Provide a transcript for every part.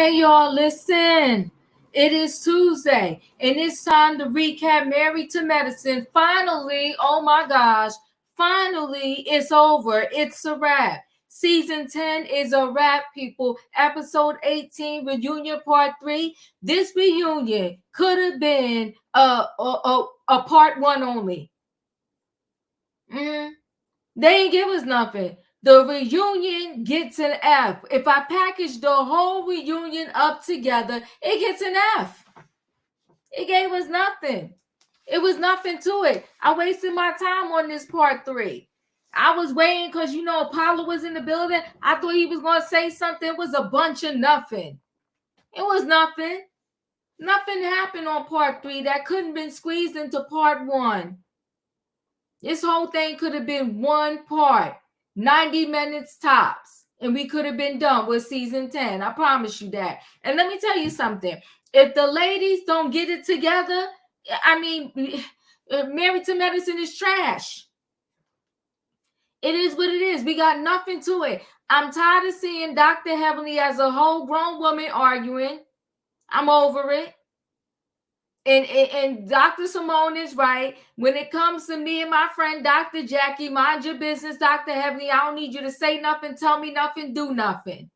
Hey, y'all, listen. It is Tuesday, and it's time to recap Married to Medicine. Finally, oh my gosh, finally, it's over. It's a wrap. Season 10 is a wrap, people. Episode 18, reunion part 3. This reunion could have been a part 1 only. They ain't give us nothing. The reunion gets an F. If I package the whole reunion up together, it gets an F. It gave us nothing. It was nothing to it. I wasted my time on this part 3. I was waiting because, Apollo was in the building. I thought he was going to say something. It was a bunch of nothing. It was nothing. Nothing happened on part 3 that couldn't been squeezed into part 1. This whole thing could have been one part. 90 minutes tops, and we could have been done with season 10. I promise you that. And let me tell you something. If the ladies don't get it together, Married to Medicine is trash. It is what it is. We got nothing to it. I'm tired of seeing Dr. Heavenly as a whole grown woman arguing. I'm over it. And Dr. Simone is right. When it comes to me and my friend, Dr. Jackie, mind your business, Dr. Heavenly. I don't need you to say nothing, tell me nothing, do nothing.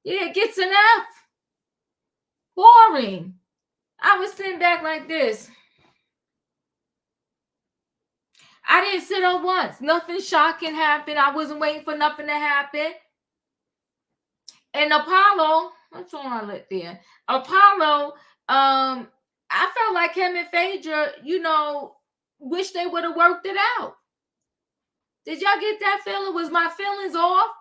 Yeah, it gets an F. Boring. I was sitting back like this. I didn't sit up once. Nothing shocking happened. I wasn't waiting for nothing to happen. And Apollo, what's on my lip there? Apollo, I felt like him and Phaedra, wish they would have worked it out. Did y'all get that feeling? Was my feelings off?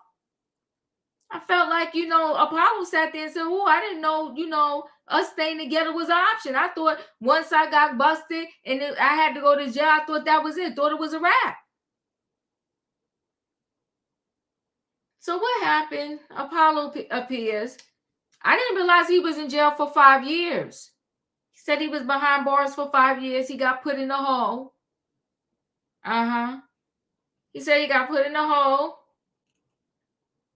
I felt like, Apollo sat there and said, oh, I didn't know, us staying together was an option. I thought once I got busted and I had to go to jail, I thought that was it. Thought it was a wrap. So what happened? Apollo appears. I didn't realize he was in jail for 5 years. He said he was behind bars for 5 years. He got put in a hole. He said he got put in a hole.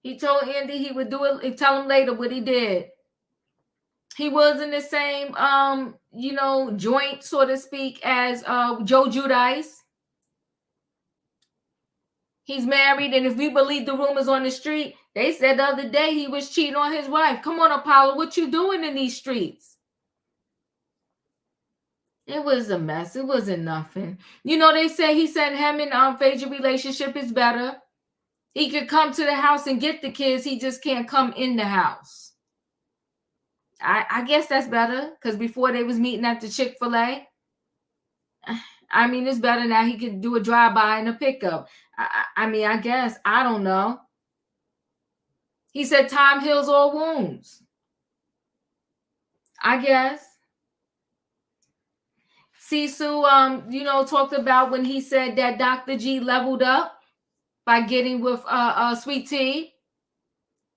He told Andy he would do it and tell him later what he did. He was in the same, joint, so to speak, as Joe Giudice. He's married, and if we believe the rumors on the street, they said the other day he was cheating on his wife. Come on, Apollo, what you doing in these streets? It was a mess. It wasn't nothing. They say he said him and Phaedra relationship is better. He could come to the house and get the kids. He just can't come in the house. I guess that's better because before they was meeting at the Chick-fil-A. It's better now. He can do a drive-by and a pickup. I guess. I don't know. He said time heals all wounds. I guess. Sisu, talked about when he said that Dr. G leveled up by getting with Sweet Tea.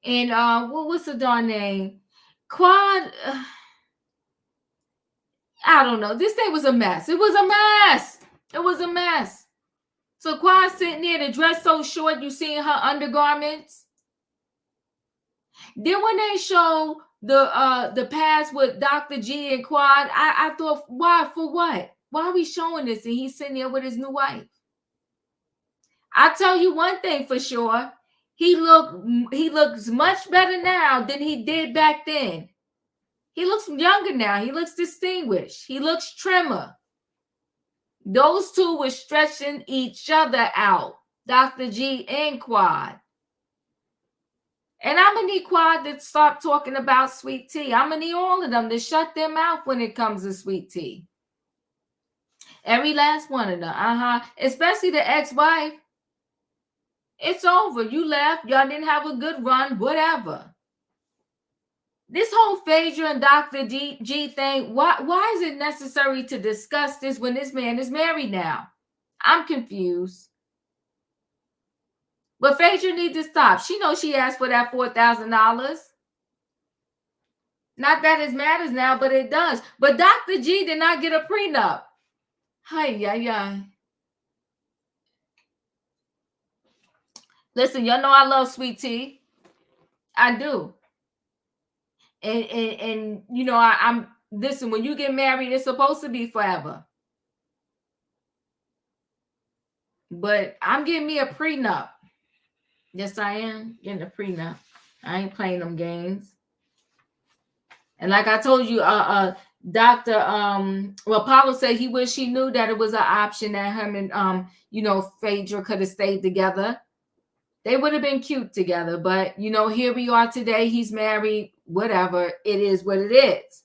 And what's the darn name? Quad. I don't know. This day was a mess. It was a mess. It was a mess. So Quad sitting there, the dress so short, you seeing her undergarments. Then when they show the past with Dr. G and Quad, I thought, why? For what? Why are we showing this? And he's sitting there with his new wife. I'll tell you one thing for sure. He looks much better now than he did back then. He looks younger now. He looks distinguished. He looks trimmer. Those two were stretching each other out, Dr. G and Quad. And I'm going to need Quad to start talking about Sweet Tea. I'm going to need all of them to shut their mouth when it comes to Sweet Tea. Every last one of them. Especially the ex-wife. It's over. You left. Y'all didn't have a good run. Whatever. This whole Phaedra and Dr. G thing, why is it necessary to discuss this when this man is married now? I'm confused. But Phaedra needs to stop. She knows she asked for that $4,000. Not that it matters now, but it does. But Dr. G did not get a prenup. Hi. Listen, y'all know I love Sweet Tea. I do. And you know, I'm listen, when you get married, it's supposed to be forever. But I'm getting me a prenup. Yes, I am getting a prenup. I ain't playing them games. And like I told you, Dr. Well, Apollo said he wished he knew that it was an option that him and you know, Phaedra could have stayed together. They would have been cute together, but you know, here we are today. He's married, whatever. It is what it is.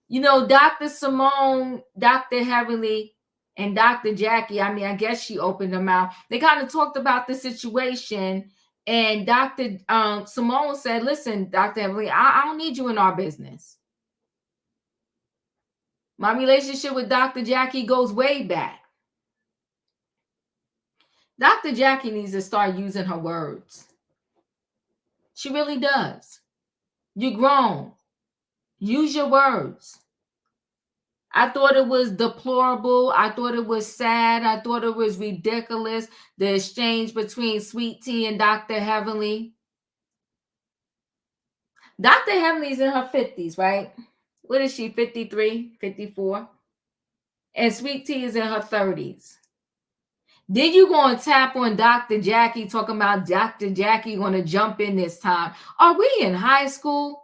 You know, Dr. Simone, Dr. Heavenly, and Dr. Jackie, I mean, I guess she opened her mouth. They kind of talked about the situation. And Dr. Simone said, listen, Dr. Heavenly, I don't need you in our business. My relationship with Dr. Jackie goes way back. Dr. Jackie needs to start using her words. She really does. You're grown. Use your words. I thought it was deplorable. I thought it was sad. I thought it was ridiculous. The exchange between Sweet Tea and Dr. Heavenly. Dr. Heavenly's in her 50s, right? What is she, 53, 54? And Sweet Tea is in her 30s. Then you going to tap on Dr. Jackie, talking about Dr. Jackie going to jump in this time. Are we in high school?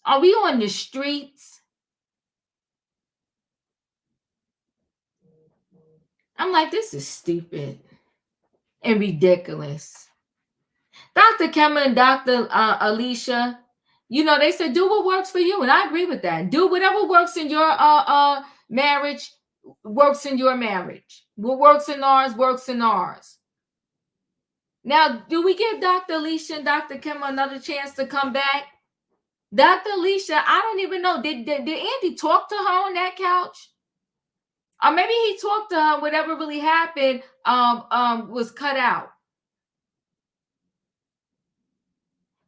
Are we on the streets? I'm like, this is stupid and ridiculous. Dr. Cameron and Dr. Alicia, you know, they said, do what works for you. And I agree with that. Do whatever works in your marriage, works in your marriage. What works in ours, works in ours. Now, do we give Dr. Alicia and Dr. Cameron another chance to come back? Dr. Alicia, I don't even know. Did Andy talk to her on that couch? Or maybe he talked to her, whatever really happened was cut out.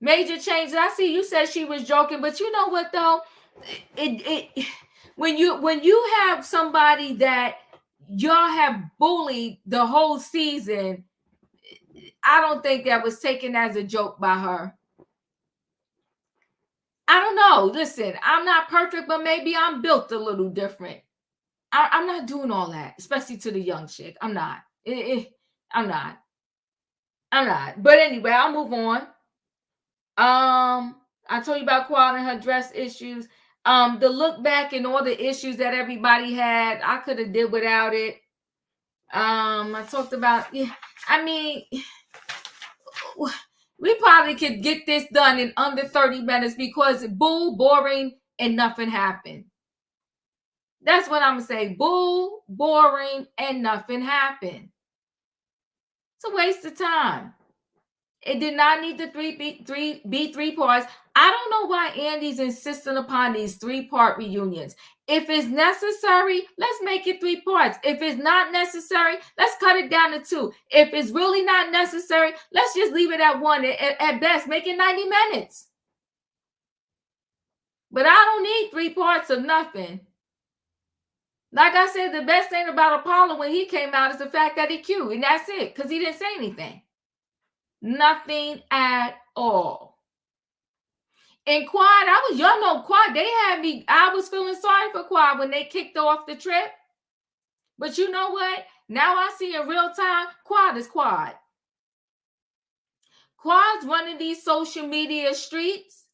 Major changes. I see you said she was joking, but you know what though? When you have somebody that y'all have bullied the whole season, I don't think that was taken as a joke by her. I don't know. Listen, I'm not perfect, but maybe I'm built a little different. I'm not doing all that, especially to the young chick. I'm not. I'm not. But anyway, I'll move on. I told you about Quad and her dress issues. The look back and all the issues that everybody had, I could have did without it. I talked about, I mean, we probably could get this done in under 30 minutes because bull, boring, and nothing happened. That's what I'm gonna say. Bull, boring, and nothing happened. It's a waste of time. It did not need the three parts. I don't know why Andy's insisting upon these 3-part reunions. If it's necessary, let's make it 3 parts. If it's not necessary, let's cut it down to 2. If it's really not necessary, let's just leave it at 1. At best, make it 90 minutes. But I don't need 3 parts of nothing. Like I said, the best thing about Apollo when he came out is the fact that he's cute, and that's it, because he didn't say anything. Nothing at all. And Quad, y'all know Quad, they had me, I was feeling sorry for Quad when they kicked off the trip. But you know what? Now I see in real time, Quad is Quad. Quad's running these social media streets,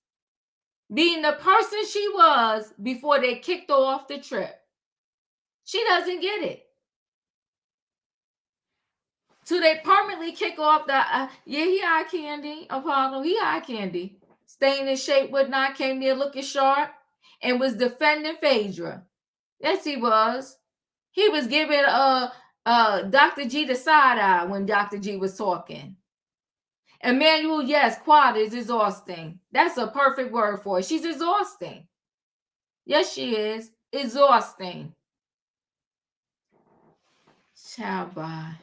being the person she was before they kicked her off the trip. She doesn't get it. So they permanently kick off the, he eye candy, Apollo, he eye candy. Staying in shape, whatnot, came there looking sharp, and was defending Phaedra. Yes, he was. He was giving Dr. G the side eye when Dr. G was talking. Emmanuel, yes, Quad is exhausting. That's a perfect word for it. She's exhausting. Yes, she is. Exhausting. Ciao, bye.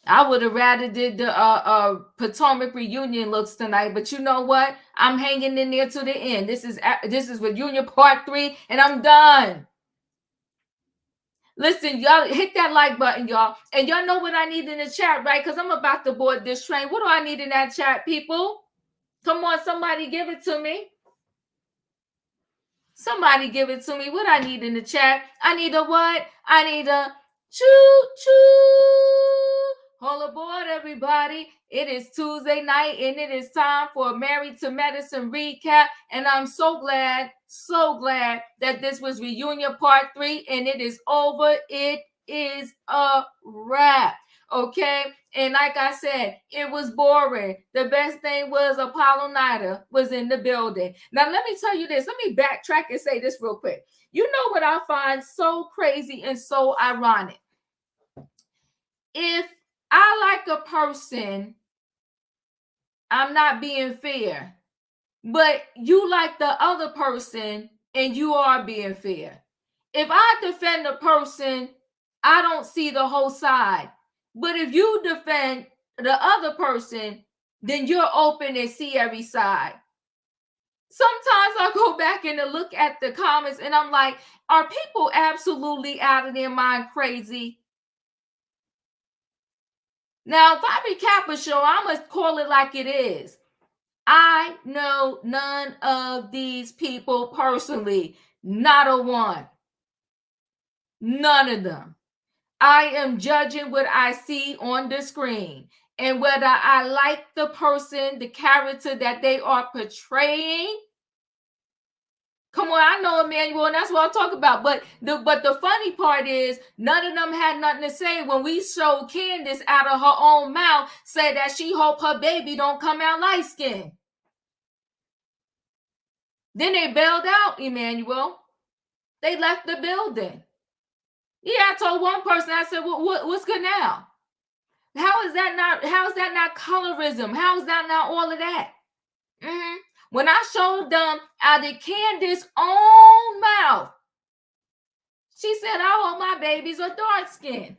I would have rather did the Potomac reunion looks tonight, but you know what? I'm hanging in there to the end. This is reunion part 3, and I'm done. Listen, y'all, hit that like button, y'all. And y'all know what I need in the chat, right? Because I'm about to board this train. What do I need in that chat, people? Come on, somebody give it to me. Somebody give it to me. What I need in the chat? I need a what? I need a choo-choo. Hold aboard, everybody. It is Tuesday night, and it is time for a Married to Medicine recap. And I'm so glad that this was reunion part 3, and it is over. It is a wrap. Okay, and like I said, it was boring. The best thing was Apollo Nida was in the building. Now, let me tell you this. Let me backtrack and say this real quick. You know what I find so crazy and so ironic? If I like a person, I'm not being fair, but you like the other person and you are being fair. If I defend a person, I don't see the whole side. But if you defend the other person, then you're open and see every side. Sometimes I go back and look at the comments and I'm like, are people absolutely out of their mind crazy? Now, if I recap a show, I must call it like it is. I know none of these people personally, not a one. None of them. I am judging what I see on the screen and whether I like the person, the character that they are portraying. Come on, I know Emmanuel, and that's what I'm talking about. But the funny part is none of them had nothing to say when we showed Candace out of her own mouth say that she hope her baby don't come out light skinned. Then they bailed out, Emmanuel. They left the building. Yeah, I told one person, I said, well, what's good now? How is that not colorism? How is that not all of that? Mm-hmm. When I showed them out of Candace's own mouth, she said, I hope my babies are dark skinned.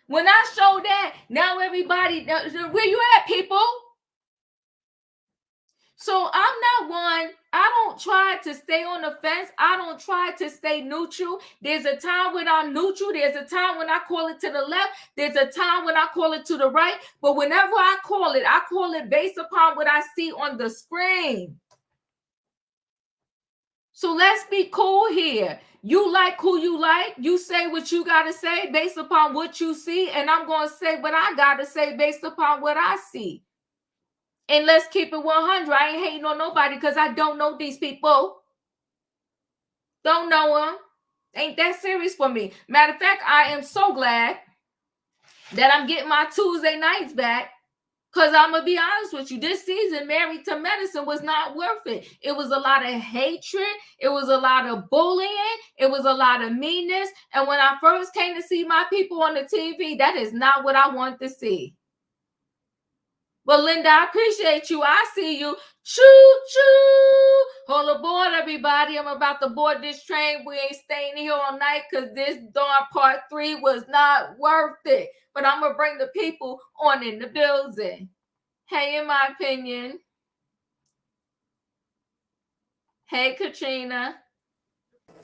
When I showed that, now everybody, where you at, people? So I'm not one, I don't try to stay on the fence. I don't try to stay neutral. There's a time when I'm neutral. There's a time when I call it to the left. There's a time when I call it to the right. But whenever I call it based upon what I see on the screen. So let's be cool here. You like who you like. You say what you got to say based upon what you see. And I'm going to say what I got to say based upon what I see. And let's keep it 100. I ain't hating on nobody because I don't know these people. Don't know them. Ain't that serious for me. Matter of fact, I am so glad that I'm getting my Tuesday nights back. Because I'm going to be honest with you, this season, Married to Medicine was not worth it. It was a lot of hatred. It was a lot of bullying. It was a lot of meanness. And when I first came to see my people on the TV, that is not what I want to see. But Linda, I appreciate you. I see you. Choo-choo. Hold aboard, everybody. I'm about to board this train. We ain't staying here all night because this darn part 3 was not worth it. But I'm going to bring the people on in the building. Hey, in my opinion. Hey, Katrina.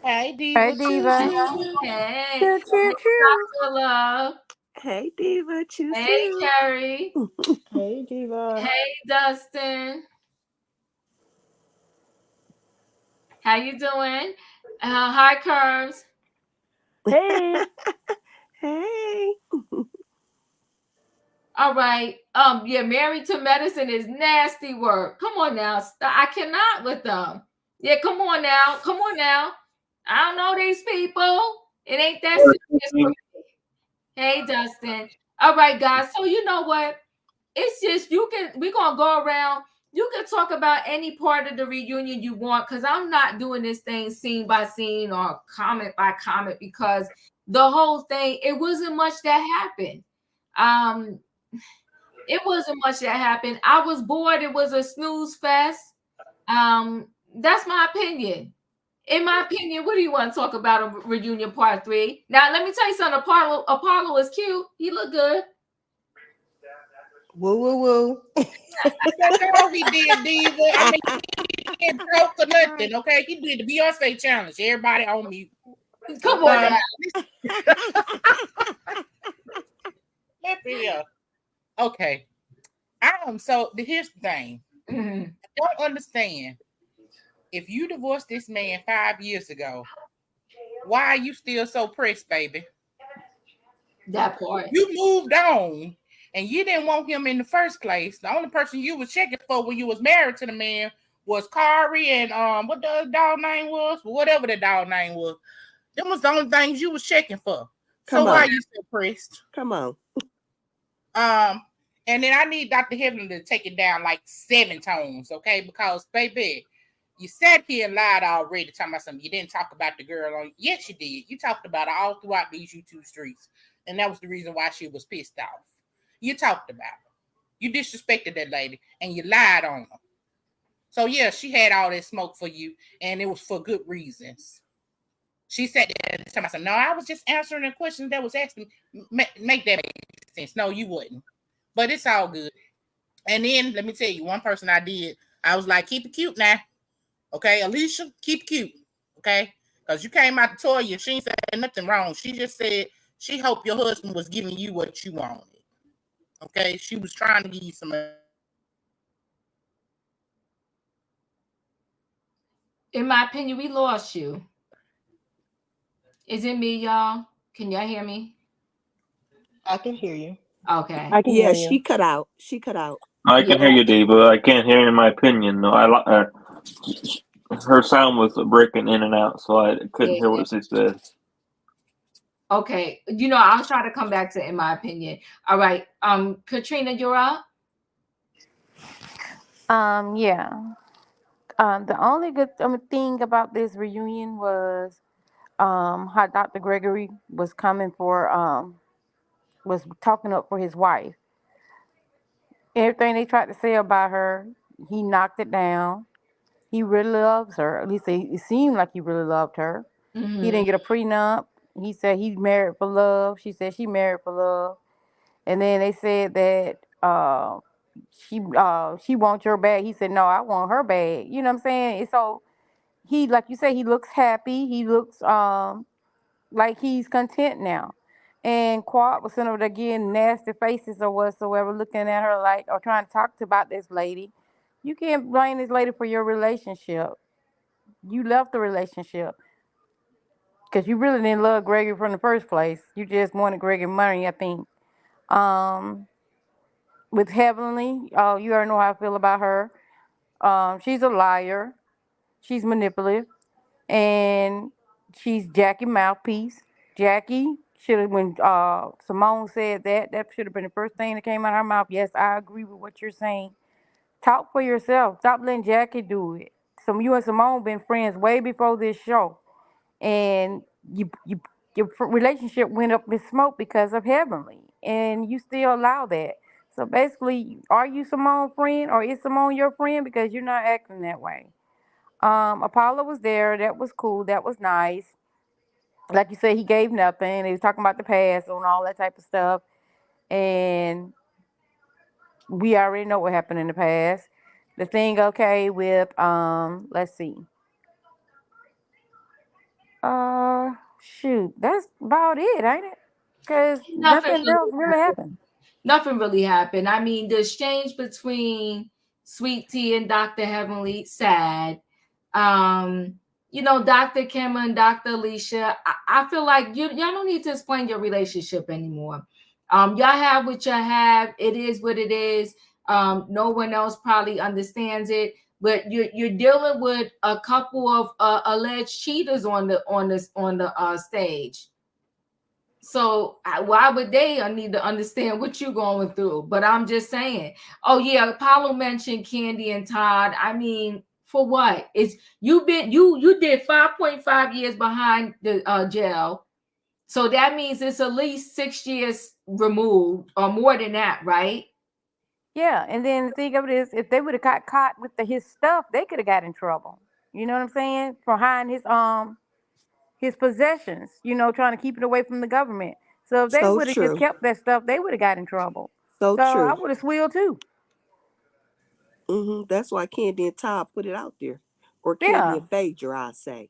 Hey, Diva. Hey, Diva. Hey. Choo, choo, choo. Dr. Love. Hey, Diva. Choo, Hey, choo. Carrie. Hey, Diva. Hey, Dustin. How you doing? Hi, Curves. Hey. Hey. All right. Yeah, Married to Medicine is nasty work. Come on now. I cannot with them. Yeah, come on now. Come on now. I don't know these people. It ain't that serious for me. Hey, Dustin. All right, guys. So you know what? It's just we're gonna go around. You can talk about any part of the reunion you want, because I'm not doing this thing scene by scene or comment by comment, because the whole thing, it wasn't much that happened. It wasn't much that happened. I was bored. It was a snooze fest. That's my opinion. In my opinion, what do you want to talk about a reunion part 3? Now, let me tell you something. Apollo is cute. He look good. Woo, woo, woo. That girl he did, Diva. I mean, he didn't joke or nothing, okay? He did the Beyonce challenge. Everybody on mute. Come on now. Let's see. Okay. So here's the thing. Mm-hmm. I don't understand. if you divorced this man 5 years ago, why are you still so pressed, baby? That part. You moved on and you didn't want him in the first place. The only person you was checking for when you was married to the man was Kari and what the dog name was, whatever the dog name was. Them was the only things you was checking for. So why are you so pressed? Come on. And then I need Dr. Heaven to take it down like 7 tones, okay? Because baby, you sat here and lied already talking about something. You didn't talk about the girl on. Yes, you did. You talked about her all throughout these YouTube streets. And that was the reason why she was pissed off. You talked about her. You disrespected that lady and you lied on her. So yeah, she had all that smoke for you, and it was for good reasons. She said that to myself. No, I was just answering a question that was asked me. Make that make sense. No, you wouldn't. But it's all good. And then let me tell you, one person I did, I was like, keep it cute now. Okay, Alicia, keep it cute. Okay? Because you came out to Toya, she ain't said nothing wrong. She just said she hoped your husband was giving you what you wanted. Okay? She was trying to give you some. In my opinion, we lost you. Is it me, y'all? Can y'all hear me? I can hear you. Okay. I can hear you. She cut out. She cut out. I can hear you, Diva. I can't hear in my opinion. No, her sound was breaking in and out, so I couldn't hear what she said. Okay, I'll try to come back to in my opinion. All right, Katrina, you're up. Yeah. The only good thing about this reunion was how Dr. Gregory was was talking up for his wife. Everything they tried to say about her, he knocked it down. He really loves her. At least it seemed like he really loved her. Mm-hmm. He didn't get a prenup. He said he married for love. She said she married for love. And then they said that she wants your bag. He said, no, I want her bag. You know what I'm saying? And so he, like you say, he looks happy. He looks like he's content now. And Quad was sitting over there getting nasty faces or whatsoever, looking at her like, or trying to talk about this lady. You can't blame this lady for your relationship. You left the relationship because you really didn't love Gregory from the first place. You just wanted Gregory money, I think. With Heavenly, you already know how I feel about her. She's a liar. She's manipulative. And she's Jackie mouthpiece. Jackie should have, when Simone said that should have been the first thing that came out of her mouth. Yes, I agree with what you're saying. Talk for yourself. Stop letting Jackie do it. So you and Simone been friends way before this show, and your relationship went up in smoke because of Heavenly, and you still allow that. So basically, are you Simone's friend, or is Simone your friend? Because you're not acting that way. Apollo was there. That was cool. That was nice. Like you said, he gave nothing. He was talking about the past and all that type of stuff. And we already know what happened in the past. The thing, okay, with let's see. Shoot, that's about it, ain't it? Because nothing else really happened. Nothing really happened. I mean, the exchange between Sweet Tea and Dr. Heavenly, sad. Dr. Kim and Dr. Alicia, I feel like y'all don't need to explain your relationship anymore. Y'all have what you have. It is what it is. No one else probably understands it, but you're dealing with a couple of alleged cheaters on the stage. So why would they need to understand what you're going through? But I'm just saying. Oh yeah, Apollo mentioned Candy and Todd. I mean, for what? You did 5.5 years behind the jail, so that means it's at least 6 years removed or more than that, right? Yeah, and then the thing of it is, if they would have got caught with his stuff, they could have got in trouble. You know what I'm saying? For hiding his possessions, trying to keep it away from the government. So if they would have just kept that stuff, they would have got in trouble. So true. I would have swilled too. That's why Candy and Todd put it out there. Or Candy and Phaedra, I say.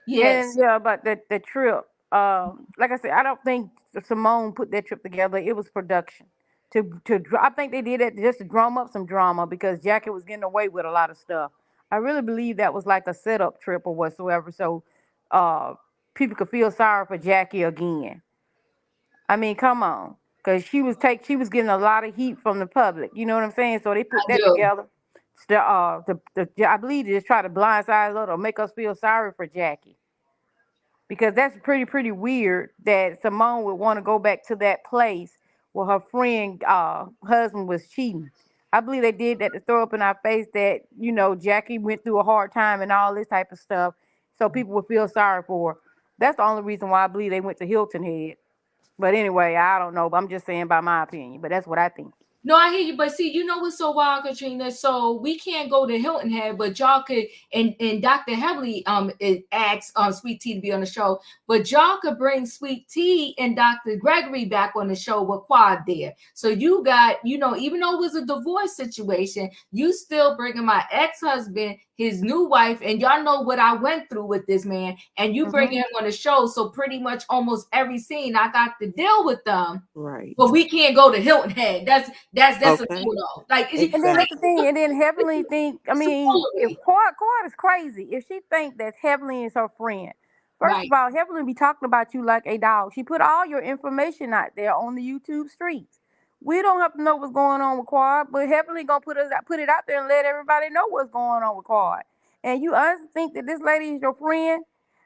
Yes. And yeah, about the trip. Like I said, I don't think Simone put that trip together. It was production. I think they did that just to drum up some drama because Jackie was getting away with a lot of stuff. I really believe that was like a setup trip or whatsoever, so people could feel sorry for Jackie again. I mean, come on, because she was getting a lot of heat from the public. You know what I'm saying? So they put I that do. together. I believe they just try to blindside us or make us feel sorry for Jackie. Because that's pretty weird that Simone would want to go back to that place where her friend husband was cheating. I believe they did that to throw up in our face that, you know, Jackie went through a hard time and all this type of stuff, so people would feel sorry for her. That's the only reason why I believe they went to Hilton Head. But anyway, I don't know. But I'm just saying by my opinion. But that's what I think. No, I hear you, but see, you know what's so wild, Katrina? So we can't go to Hilton Head, but y'all could, and Dr. Heavily asked Sweet Tea to be on the show, but y'all could bring Sweet Tea and Dr. Gregory back on the show with Quad there. So you got, you know, even though it was a divorce situation, you still bringing my ex-husband, his new wife, and y'all know what I went through with this man, and you bringing him on the show. So pretty much almost every scene I got to deal with them. Right. But we can't go to Hilton Head. That's Okay. a no. Like, And then that's the Exactly. thing. And then Heavenly think. I mean, if Quad is crazy, if she think that Heavenly is her friend, first right. of all, Heavenly be talking about you like a dog. She put all your information out there on the YouTube streets. We don't have to know what's going on with Quad, but Heavenly gonna put it out there and let everybody know what's going on with Quad. And you honestly think that this lady is your friend?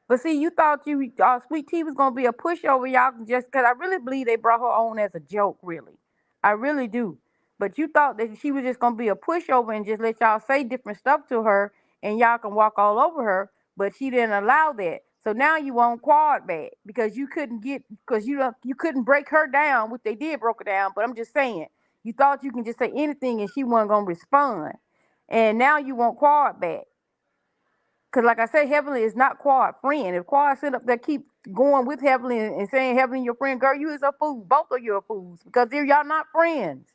But see, you thought Sweet Tea was gonna be a pushover, y'all, just because I really believe they brought her on as a joke. Really, I really do. But you thought that she was just gonna be a pushover and just let y'all say different stuff to her and y'all can walk all over her. But she didn't allow that. So now you want Quad back because you couldn't break her down, which they did broke her down. But I'm just saying, you thought you can just say anything and she wasn't gonna respond. And now you want Quad back. Cause like I said, Heavenly is not Quad friend. If Quad sit up there keep going with Heavenly and saying Heavenly your friend, girl, you is a fool. Both of you are fools because y'all not friends.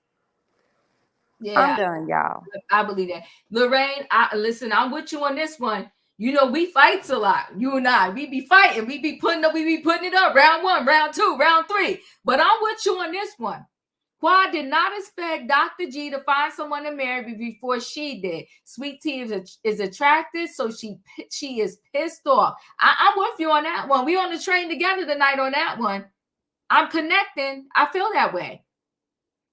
Yeah, I'm done, y'all. I believe that. Lorraine, listen, I'm with you on this one. You know, we fights a lot. You and I, we be fighting. We be putting it up. Round 1, round 2, round 3. But I'm with you on this one. Quad did not expect Dr. G to find someone to marry before she did. Sweet Tea is attracted, so she is pissed off. I'm with you on that one. We on the train together tonight on that one. I'm connecting. I feel that way.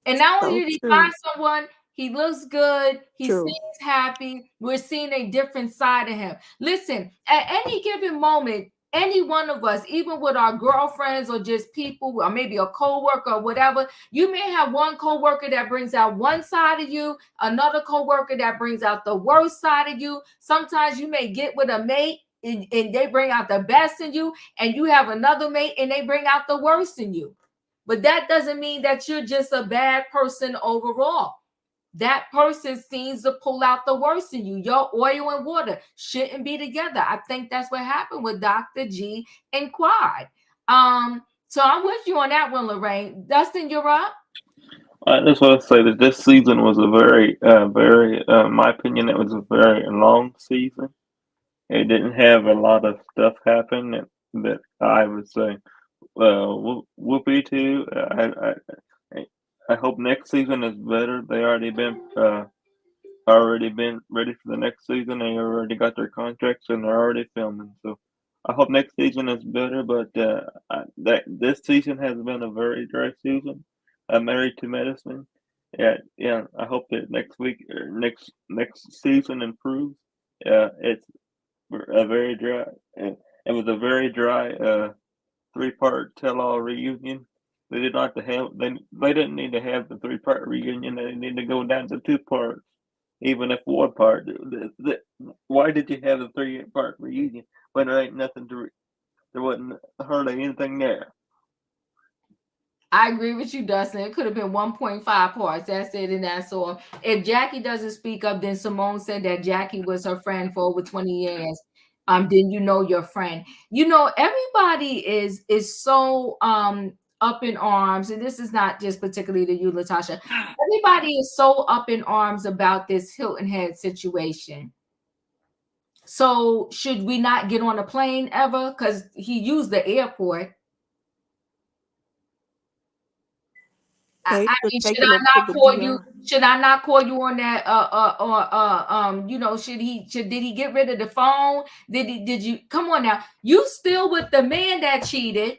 And not only did he find someone, he looks good. He seems happy. We're seeing a different side of him. Listen, at any given moment, any one of us, even with our girlfriends or just people, or maybe a co-worker or whatever, you may have one co-worker that brings out one side of you, another co-worker that brings out the worst side of you. Sometimes you may get with a mate and they bring out the best in you, and you have another mate and they bring out the worst in you. But that doesn't mean that you're just a bad person overall. That person seems to pull out the worst in you. Your oil and water shouldn't be together. I think that's what happened with Dr. G and Quad. So I'm with you on that one, Lorraine. Dustin, you're up. I just want to say that this season was a very, my opinion, it was a very long season. It didn't have a lot of stuff happen that I would say, whoopee to. I hope next season is better. They already been ready for the next season. They already got their contracts and they're already filming. So I hope next season is better. But this season has been a very dry season. I'm married to medicine. Yeah. I hope that next week or next season improves. It's a very dry. It was a very dry 3-part tell-all reunion. They did not have they didn't need to have the 3-part reunion. They need to go down to 2 parts, even if 1 part. Why did you have the 3-part reunion when there ain't nothing there wasn't hardly anything there? I agree with you, Dustin. It could have been 1.5 parts. That's it, and that's all. If Jackie doesn't speak up, then Simone said that Jackie was her friend for over 20 years. Then you know your friend. You know, everybody is so up in arms, and this is not just particularly to you, Latasha. Everybody is so up in arms about this Hilton Head situation. So should we not get on a plane ever? Because he used the airport. Phaedra mean, taking it to the DR. should I not call you on that? You know, did he get rid of the phone? Did you come on now? You still with the man that cheated,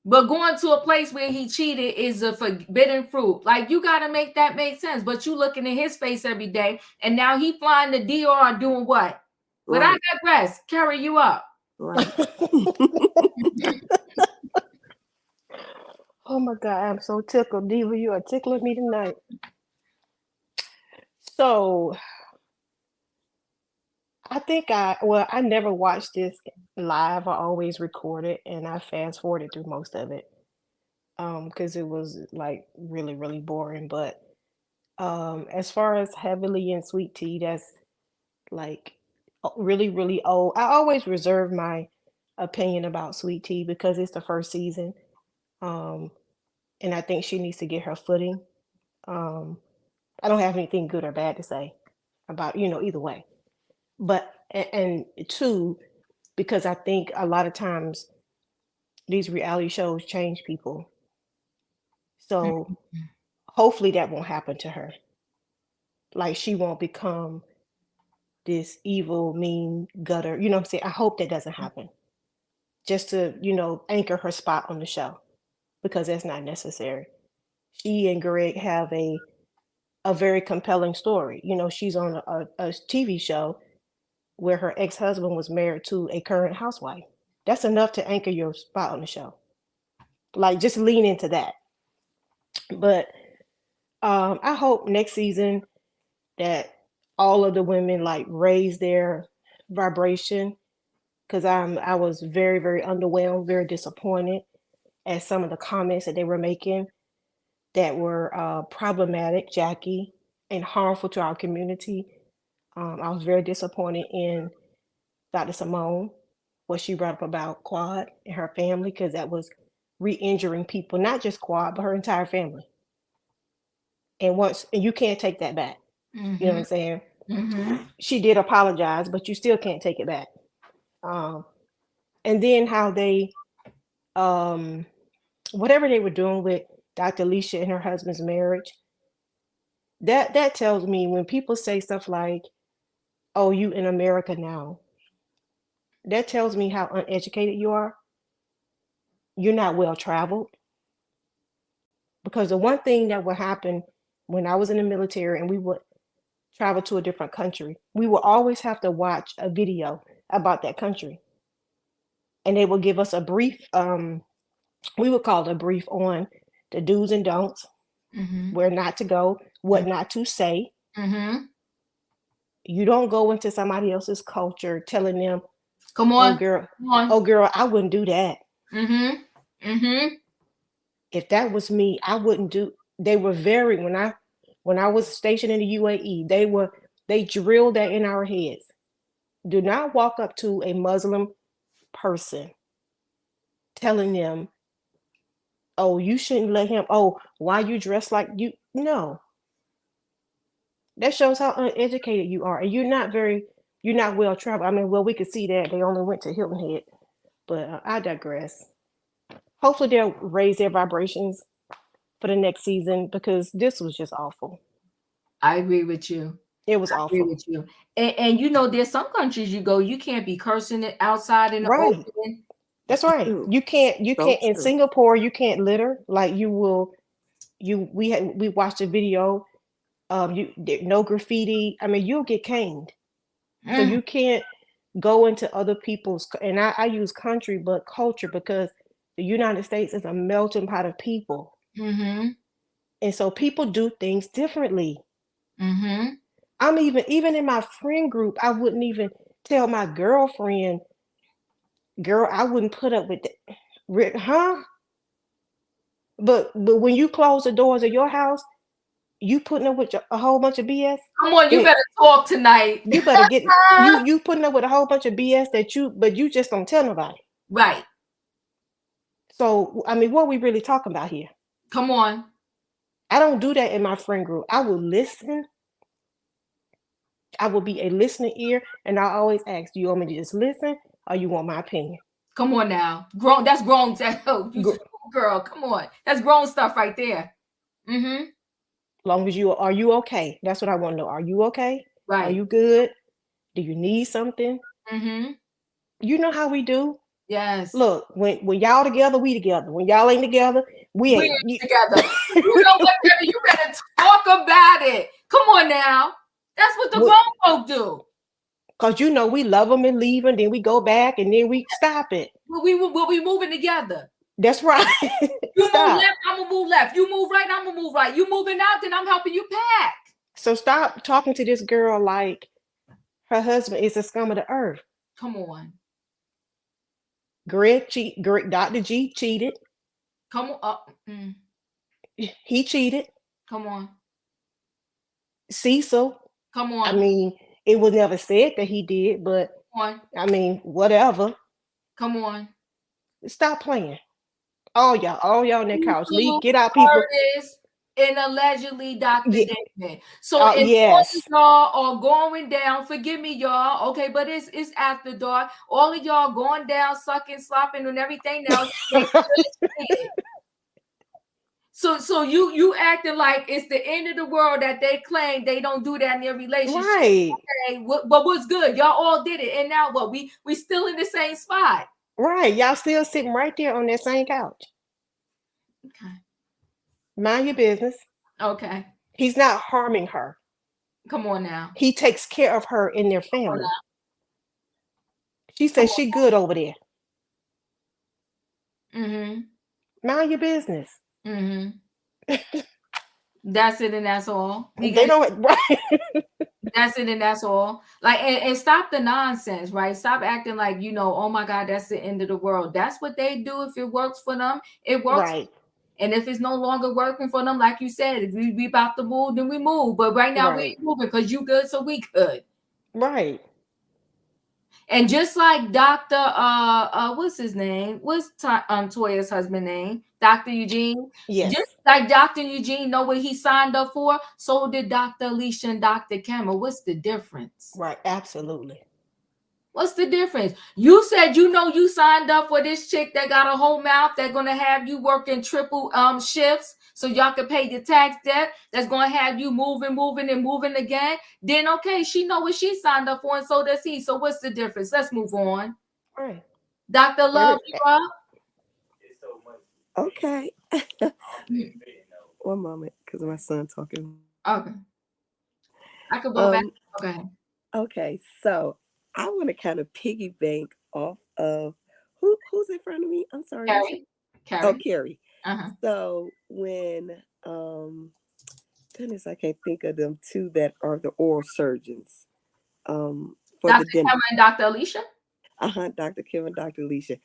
but going to a place where he cheated is a forbidden fruit. Like, you got to make that make sense. But you looking in his face every day, and now he flying the DR doing what? But Right. I digress. Carry you up. Right. Oh my God, I'm so tickled. Diva, you are tickling me tonight. So I think I never watched this live. I always record it and I fast forwarded through most of it. Because it was like really, really boring. But as far as Heavily and Sweet Tea, that's like really, really old. I always reserve my opinion about Sweet Tea because it's the first season. And I think she needs to get her footing. I don't have anything good or bad to say about, either way. But, and two, because I think a lot of times these reality shows change people. So hopefully that won't happen to her. Like, she won't become this evil, mean gutter. You know what I'm saying? I hope that doesn't happen. Just to, anchor her spot on the show, because that's not necessary. She and Greg have a very compelling story. She's on a TV show where her ex-husband was married to a current housewife. That's enough to anchor your spot on the show. Like, just lean into that. But I hope next season that all of the women like raise their vibration, because I was very, very underwhelmed, very disappointed at some of the comments that they were making that were problematic, Jackie, and harmful to our community. I was very disappointed in Dr. Simone, what she brought up about Quad and her family, because that was re-injuring people, not just Quad, but her entire family. And you can't take that back. Mm-hmm. You know what I'm saying? Mm-hmm. She did apologize, but you still can't take it back. And then how they, whatever they were doing with Dr. Alicia and her husband's marriage, that tells me when people say stuff like, "Oh, you in America now," that tells me how uneducated you are. You're not well traveled. Because the one thing that would happen when I was in the military and we would travel to a different country, we would always have to watch a video about that country. And they would give us a brief, we would call it a brief on the do's and don'ts, where not to go, what not to say. You don't go into somebody else's culture telling them, Come on. Oh girl, I wouldn't do that. If that was me, I wouldn't do. They were very, when I was stationed in the UAE, they drilled that in our heads. Do not walk up to a Muslim person telling them, "Oh, you shouldn't let him, oh, why you dress like you?" No. That shows how uneducated you are. And you're not well traveled. I mean, well, we could see that they only went to Hilton Head, but I digress. Hopefully they'll raise their vibrations for the next season, because this was just awful. I agree with you. It was awful. I agree with you. And there's some countries you go, you can't be cursing it outside in the Right. open. That's right. You can't in Singapore, you can't litter. Like we watched a video, no graffiti. I mean, you'll get caned. So you can't go into other people's, and I use country, but culture, because the United States is a melting pot of people. And so people do things differently. I'm even in my friend group, I wouldn't even tell my girlfriend, "Girl, I wouldn't put up with that." Huh? But when you close the doors of your house, you putting up with a whole bunch of BS. Come on, you better talk tonight. You better get you putting up with a whole bunch of BS but you just don't tell nobody. Right. So I mean, what are we really talking about here? Come on. I don't do that in my friend group. I will listen. I will be a listening ear, and I always ask, "Do you want me to just listen, or you want my opinion?" Come on now. Grown. That's grown. Girl, come on. That's grown stuff right there. Mm-hmm. Long as are you okay? That's what I want to know. Are you okay? Are Right. you good? Do you need something? Mm-hmm. You know how we do. Yes. Look, when y'all together, we together. When y'all ain't together, we ain't together. You know what, baby? You better talk about it. Come on now. That's what the grown folk do. Cause you know we love them and leave them, then we go back and then we stop it. We'll be moving together. That's right. You Stop. move left, I'm gonna move left. You move right, I'm gonna move right. You moving out, then I'm helping you pack. So stop talking to this girl like her husband is the scum of the earth. Come on. Dr. G cheated. Come on. He cheated. Come on. Cecil. Come on. I mean, it was never said that he did, but I mean, whatever. Come on. Stop playing. All y'all on that couch. Leave, get out, people. And allegedly Dr. Damon. So if yes. all of y'all are going down, forgive me, y'all. Okay, but it's after dark. All of y'all going down, sucking, slopping, and everything else. So you acting like it's the end of the world that they claim they don't do that in their relationship. Right. Okay, but what's good? Y'all all did it, and now what? We still in the same spot. Right. Y'all still sitting right there on that same couch. Okay. Mind your business. Okay. He's not harming her. Come on now. He takes care of her in their family. She says she good over there. Mm-hmm. Mind your business. Mm-hmm. That's it, and that's all. They don't. Right. That's it, and that's all. Like, and stop the nonsense, right? Stop acting like, oh my God, that's the end of the world. That's what they do. If it works for them, it works. Right. And if it's no longer working for them, like you said, if we about to move, then we move. But right now we ain't moving because you good, so we good. Right. And just like Dr. What's his name? What's Toya's husband name? Dr. Eugene. Yes. Just like Dr. Eugene know what he signed up for, so did Dr. Alicia and Dr. Cameron. What's the difference? Right. Absolutely. What's the difference? You said you signed up for this chick that got a whole mouth that's gonna have you working triple shifts so y'all can pay your tax debt. That's gonna have you moving again. Then okay, she know what she signed up for, and so does he. So what's the difference? Let's move on. Right. Dr. Love, you up? Okay. One moment, because my son talking. Okay. I could go back. Okay. Okay, so I want to kind of piggyback off of who's in front of me. I'm sorry. Carrie. Oh, Carrie. Uh-huh. So when goodness, I can't think of them two that are the oral surgeons. For Dr. the dental. Cameron and Dr. Alicia. Dr. Kim and Dr. Alicia.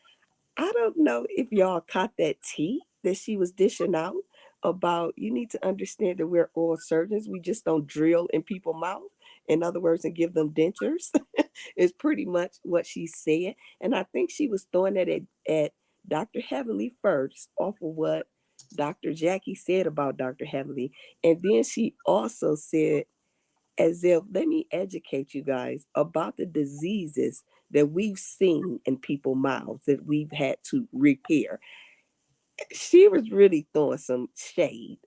I don't know if y'all caught that tea that she was dishing out about you need to understand that we're oral surgeons. We just don't drill in people's mouth. In other words, and give them dentures is pretty much what she said. And I think she was throwing that at Dr. Heavenly first off of what Dr. Jackie said about Dr. Heavenly. And then she also said, as if, let me educate you guys about the diseases that we've seen in people's mouths that we've had to repair. She was really throwing some shade.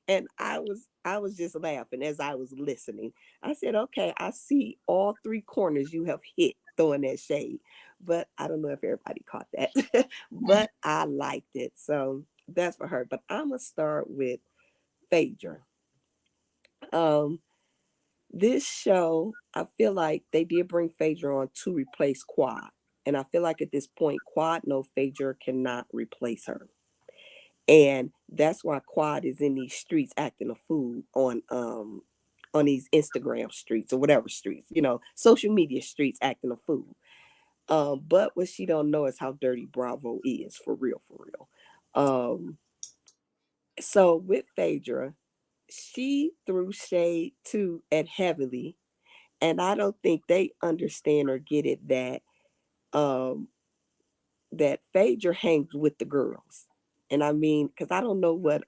And I was just laughing as I was listening. I said, okay, I see all three corners you have hit throwing that shade. But I don't know if everybody caught that. But I liked it. So that's for her. But I'm gonna start with Phaedra. This show, I feel like they did bring Phaedra on to replace Quad. And I feel like at this point, Quad no Phaedra cannot replace her. And that's why Quad is in these streets acting a fool on these Instagram streets or whatever streets, social media streets acting a fool. But what she don't know is how dirty Bravo is for real, for real. So with Phaedra, she threw shade to at Heavily, and I don't think they understand or get it that Phaedra hangs with the girls. And I mean, because I don't know what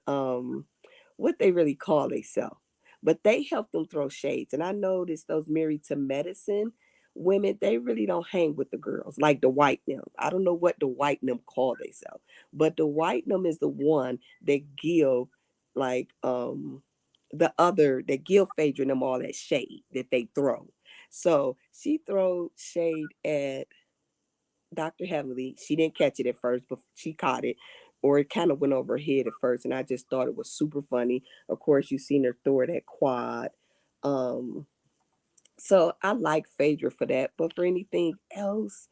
they really call themselves, but they help them throw shades. And I noticed those Married to Medicine women, they really don't hang with the girls like the white them. I don't know what the white them call themselves, but the white them is the one that give like the other that give Phaedra and them all that shade that they throw. So she throw shade at Dr. Heavenly. She didn't catch it at first, but she caught it, or it kind of went over her head at first, and I just thought it was super funny. Of course, you seen her throw it at Quad. Um, so I like Phaedra for that, but for anything else,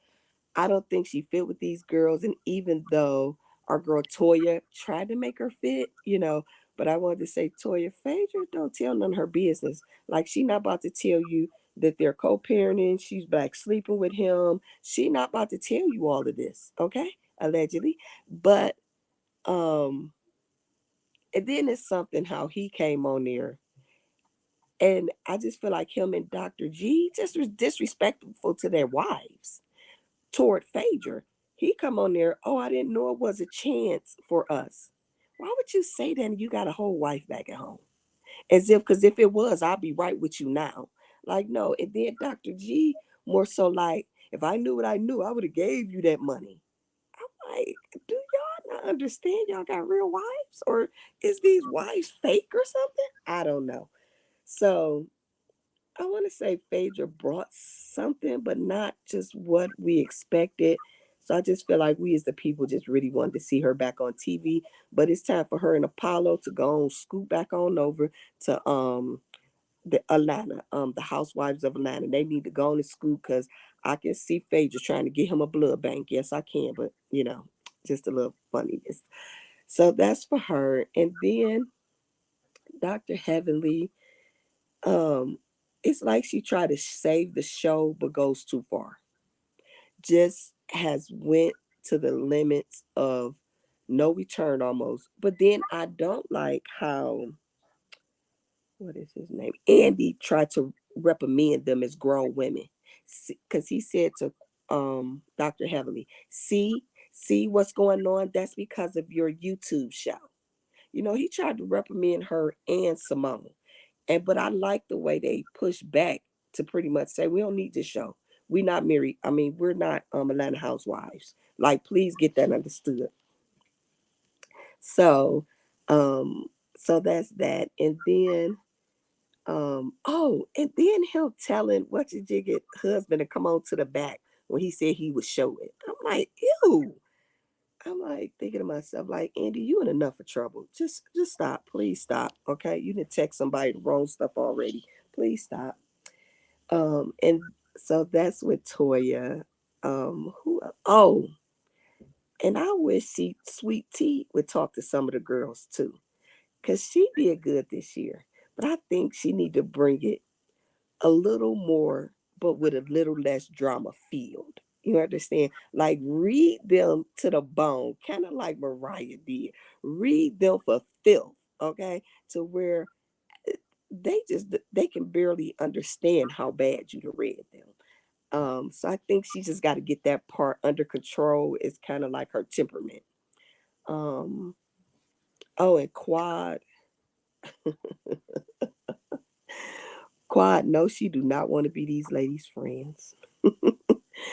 I don't think she fit with these girls. And even though our girl Toya tried to make her fit, but I wanted to say, Toya, Phaedra don't tell none of her business. Like, she not about to tell you that they're co-parenting. She's back sleeping with him. She not about to tell you all of this, okay? Allegedly. But and then it's something how he came on there. And I just feel like him and Dr. G just was disrespectful to their wives toward Phaedra. He come on there, oh, I didn't know it was a chance for us. Why would you say that and you got a whole wife back at home? As if, because if it was, I'll be right with you now. Like, no. And then Dr. G, more so like, if I knew what I knew, I would have gave you that money. I'm like, do y'all not understand y'all got real wives? Or is these wives fake or something? I don't know. So I want to say Phaedra brought something, but not just what we expected. So I just feel like we as the people just really wanted to see her back on TV. But it's time for her and Apollo to go on, scoot back on over to the Atlanta, the Housewives of Atlanta. They need to go on and scoot because I can see Phaedra trying to get him a blood bank. Yes, I can, but just a little funniness. So that's for her. And then Dr. Heavenly, um it's like she tried to save the show but goes too far, just has went to the limits of no return almost. But then I don't like how, what is his name, Andy tried to reprimand them as grown women, because he said to Dr. Heavenly, see what's going on, that's because of your YouTube show. He tried to reprimand her and Simone. But I like the way they push back to pretty much say we don't need this show. We're not married. I mean, we're not Atlanta housewives. Like, please get that understood. So, so that's that. And then, and then him telling what you jigget husband to come on to the back when he said he would show it. I'm like, ew. I'm like thinking to myself, like, Andy, you in enough of trouble. Just stop. Please stop. Okay. You didn't text somebody the wrong stuff already. Please stop. And so that's with Toya. Who oh, and I wish Sweet Tea would talk to some of the girls too. Cause she did good this year. But I think she need to bring it a little more, but with a little less drama filled. You understand? Like, read them to the bone, kind of like Mariah did. Read them for filth, okay? To where they can barely understand how bad you read them. So I think she just got to get that part under control. It's kind of like her temperament. Um, oh, and Quad, no, she do not want to be these ladies' friends.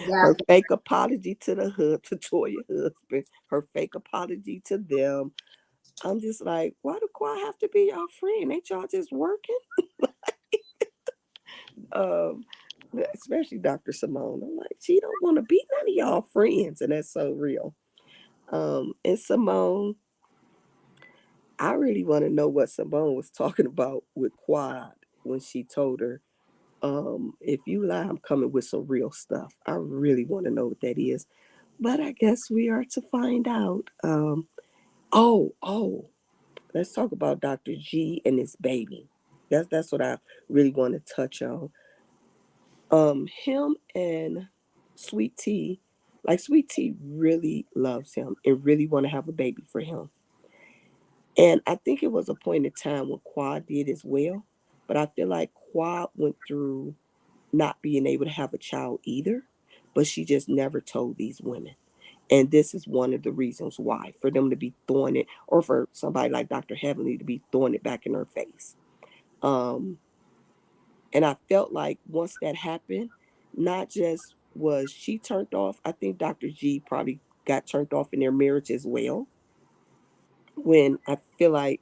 Yeah. Her fake apology to to Toya husband, her fake apology to them. I'm just like, why do Quad have to be y'all friend? Ain't y'all just working? Um, especially Dr. Simone. I'm like, she don't want to be none of y'all friends, and that's so real. And Simone, I really want to know what Simone was talking about with Quad when she told her, if you lie, I'm coming with some real stuff. I really want to know what that is. But I guess we are to find out. Oh, let's talk about Dr. G and his baby. That's what I really want to touch on. Him and Sweet Tea, like Sweet Tea really loves him and really want to have a baby for him. And I think it was a point in time when Quad did as well. But I feel like Quad went through not being able to have a child either, but she just never told these women. And this is one of the reasons why, for them to be throwing it, or for somebody like Dr. Heavenly to be throwing it back in her face. Um, and I felt like once that happened, not just was she turned off, I think Dr. G probably got turned off in their marriage as well. When I feel like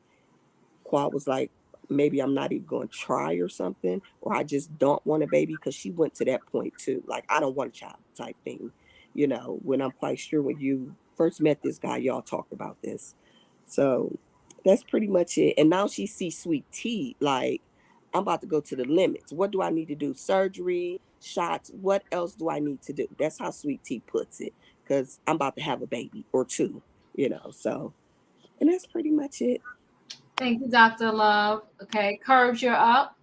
Quad was like, maybe I'm not even going to try or something, or I just don't want a baby, because she went to that point too. Like, I don't want a child type thing. When I'm quite sure when you first met this guy, y'all talked about this. So that's pretty much it. And now she sees Sweet Tea like, I'm about to go to the limits. What do I need to do? Surgery, shots, what else do I need to do? That's how Sweet Tea puts it. Because I'm about to have a baby or two. So, and that's pretty much it. Thank you, Dr. Love. Okay, Curbs, you're up.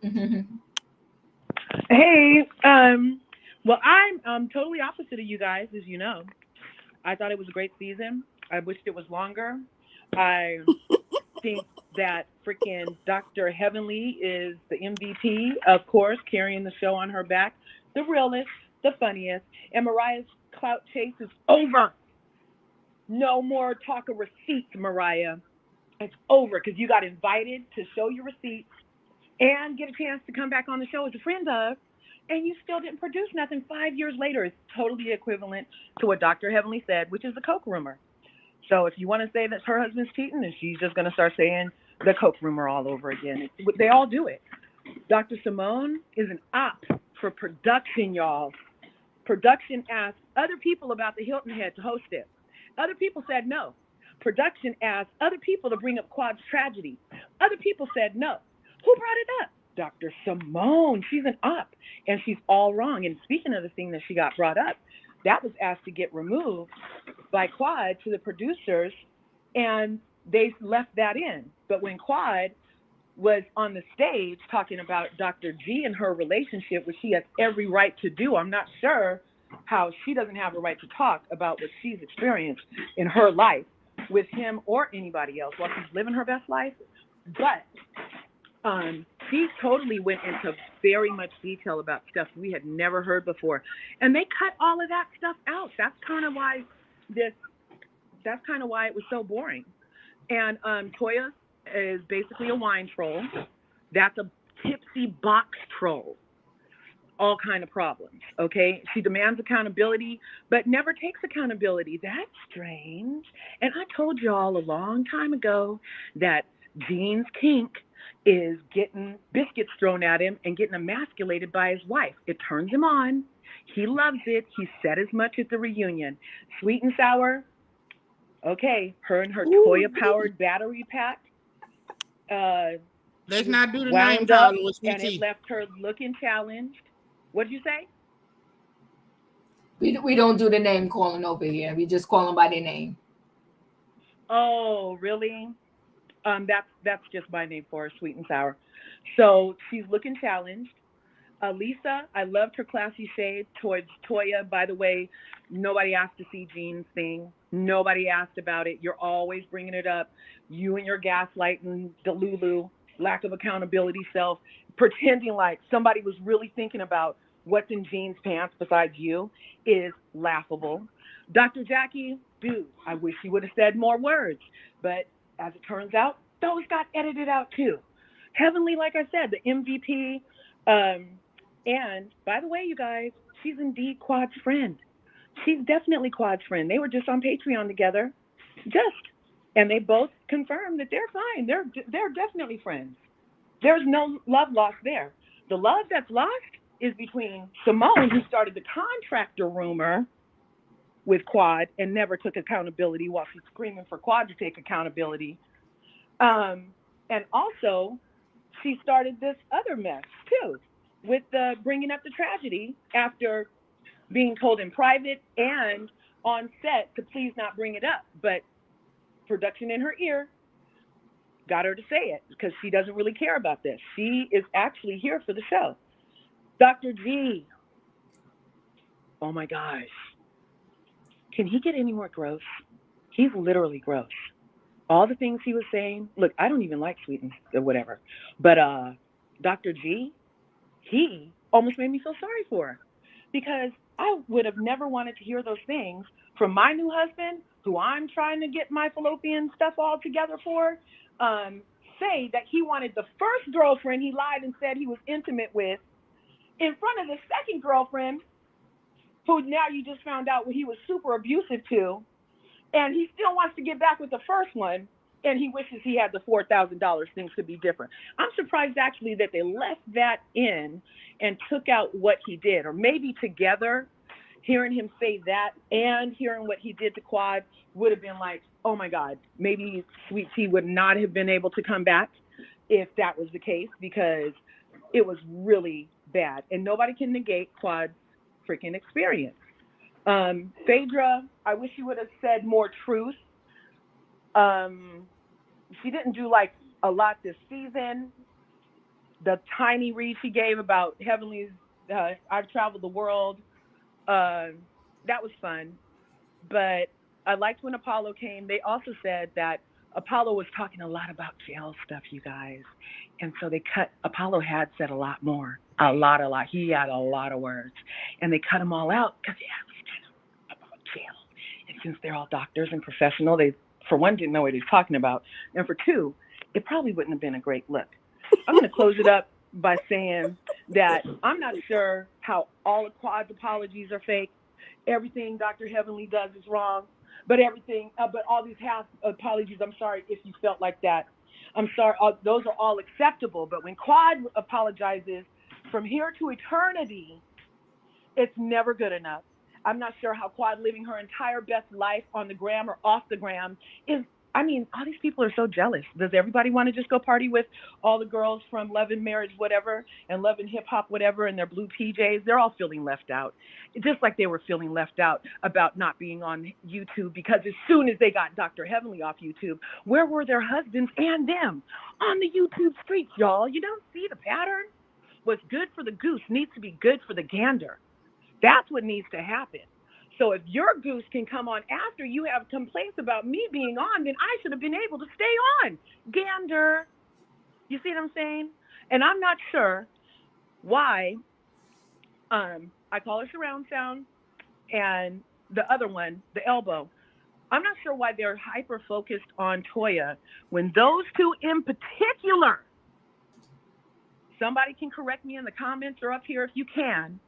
Hey, well, I'm totally opposite of you guys, as you know. I thought it was a great season. I wished it was longer. I think that freaking Dr. Heavenly is the MVP, of course, carrying the show on her back. The realest, the funniest. And Mariah's clout chase is over. No more talk of receipts, Mariah. It's over because you got invited to show your receipts and get a chance to come back on the show as a friend of, and you still didn't produce nothing 5 years later. It's totally equivalent to what Dr. Heavenly said, which is the Coke rumor. So if you want to say that her husband's cheating, then she's just going to start saying the Coke rumor all over again. They all do it. Dr. Simone is an op for production, y'all. Production asked other people about the Hilton Head to host it. Other people said no. Production asked other people to bring up Quad's tragedy. Other people said no. Who brought it up? Dr. Simone. She's an op, and she's all wrong. And speaking of the thing that she got brought up, that was asked to get removed by Quad to the producers, and they left that in. But when Quad was on the stage talking about Dr. G and her relationship, which she has every right to do, I'm not sure how she doesn't have a right to talk about what she's experienced in her life with him or anybody else while she's living her best life. But she totally went into very much detail about stuff we had never heard before, and they cut all of that stuff out. That's kind of why it was so boring. And Toya is basically a wine troll. That's a tipsy box troll. All kind of problems. Okay, she demands accountability, but never takes accountability. That's strange. And I told y'all a long time ago that Gene's kink is getting biscuits thrown at him and getting emasculated by his wife. It turns him on. He loves it. He said as much at the reunion. Sweet and sour. Okay, her and her Toya-powered battery pack. Let's not do the name Wound up, calling with Sweet and it Tea. left her looking challenged. What'd you say? We don't do the name calling over here. We just call them by their name. Oh, really? That's just my name for her, Sweet and Sour. So she's looking challenged. Lisa, I loved her classy shade towards Toya. By the way, nobody asked to see Jean's thing. Nobody asked about it. You're always bringing it up. You and your gaslighting, Delulu, lack of accountability self, pretending like somebody was really thinking about what's in Jean's pants besides you is laughable. Dr. Jackie, dude, I wish you would have said more words. But as it turns out, those got edited out too. Heavenly, like I said, the MVP. And by the way, you guys, she's indeed Quad's friend. She's definitely Quad's friend. They were just on Patreon together, and they both confirmed that they're fine. They're definitely friends. There's no love lost there. The love that's lost is between Simone, who started the contractor rumor with Quad and never took accountability while she's screaming for Quad to take accountability. And also, she started this other mess too, with the bringing up the tragedy after being told in private and on set to please not bring it up. But production in her ear got her to say it because she doesn't really care about this. She is actually here for the show. Dr. G. Oh my gosh. Can he get any more gross? He's literally gross. All the things he was saying. Look, I don't even like Sweet or whatever. But Dr. G, he almost made me feel sorry for her because I would have never wanted to hear those things from my new husband, who I'm trying to get my fallopian stuff all together for, say that he wanted the first girlfriend he lied and said he was intimate with in front of the second girlfriend who now you just found out he was super abusive to, and he still wants to get back with the first one, and he wishes he had the $4,000. Things could be different. I'm surprised actually that they left that in and took out what he did, or maybe together, hearing him say that and hearing what he did to Quad would have been like, oh my God, maybe Sweet Tea would not have been able to come back if that was the case, because it was really bad, and nobody can negate Quad's freaking experience. Phaedra, I wish you would have said more truth. She didn't do like a lot this season. The tiny read she gave about Heavenly's I've traveled the world, that was fun. But I liked when Apollo came. They also said that Apollo was talking a lot about jail stuff, you guys. And so Apollo had said a lot more. A lot. He had a lot of words. And they cut them all out because yeah, it was kind of about jail. And since they're all doctors and professional, they, for one, didn't know what he was talking about. And for two, it probably wouldn't have been a great look. I'm going to close it up by saying that I'm not sure how all of Quad's apologies are fake. Everything Dr. Heavenly does is wrong, but all these half apologies, I'm sorry if you felt like that. I'm sorry, those are all acceptable. But when Quad apologizes from here to eternity, it's never good enough. I'm not sure how Quad living her entire best life on the gram or off the gram is. I mean, all these people are so jealous. Does everybody want to just go party with all the girls from Love and Marriage, whatever, and Love and Hip Hop, whatever, and their blue PJs? They're all feeling left out. Just like they were feeling left out about not being on YouTube, because as soon as they got Dr. Heavenly off YouTube, where were their husbands and them? On the YouTube streets, y'all. You don't see the pattern? What's good for the goose needs to be good for the gander. That's what needs to happen. So if your goose can come on after you have complaints about me being on, then I should have been able to stay on. Gander. You see what I'm saying? And I'm not sure why I call her surround sound and the other one, the elbow. I'm not sure why they're hyper focused on Toya when those two in particular, somebody can correct me in the comments or up here if you can,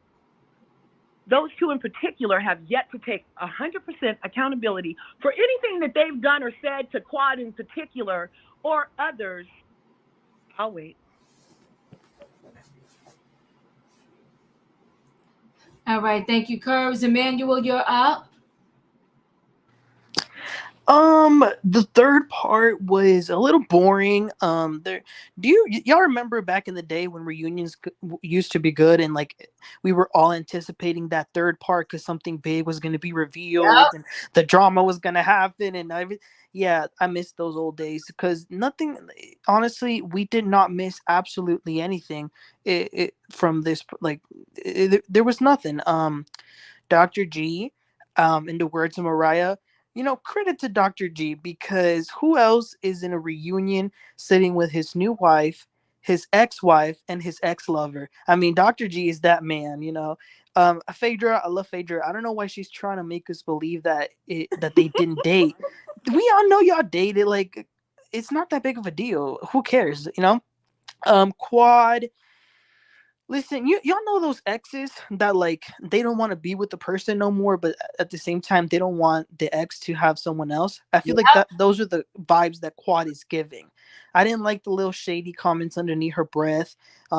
those two in particular have yet to take 100% accountability for anything that they've done or said to Quad in particular or others. I'll wait. All right, thank you, Curves. Emmanuel, you're up. The third part was a little boring. Y'all remember back in the day when reunions used to be good, and like we were all anticipating that third part because something big was going to be revealed and the drama was going to happen, and I miss those old days because nothing. Honestly, we did not miss absolutely anything. From this, there was nothing. Dr. G, in the words of Mariah, credit to Dr. G, because who else is in a reunion sitting with his new wife, his ex-wife, and his ex-lover? I mean, Dr. G is that man. Phaedra, I love Phaedra. I don't know why she's trying to make us believe that they didn't date. We all know y'all dated. Like, it's not that big of a deal. Who cares? Quad. Listen, y'all know those exes that like they don't want to be with the person no more, but at the same time they don't want the ex to have someone else. I feel like that those are the vibes that Quad is giving. I didn't like the little shady comments underneath her breath,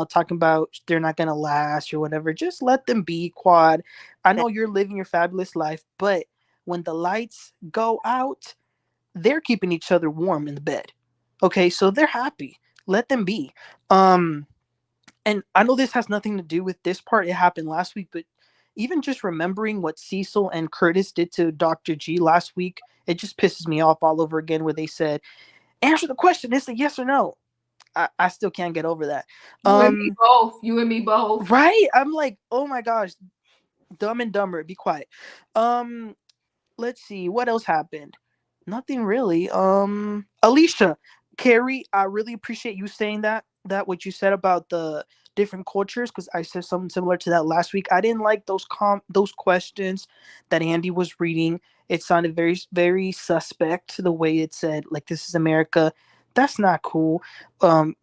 talking about they're not gonna last or whatever. Just let them be, Quad. I know you're living your fabulous life, but when the lights go out, they're keeping each other warm in the bed. Okay, so they're happy. Let them be. And I know this has nothing to do with this part. It happened last week, but even just remembering what Cecil and Curtis did to Dr. G last week, it just pisses me off all over again where they said, answer the question. It's a yes or no. I still can't get over that. You and me both. You and me both. Right? I'm like, oh my gosh. Dumb and Dumber. Be quiet. Let's see. What else happened? Nothing really. Alicia, Carrie, I really appreciate you saying that what you said about the different cultures, because I said something similar to that last week. I didn't like those questions that Andy was reading. It sounded very, very suspect the way it said, like, this is America. That's not cool.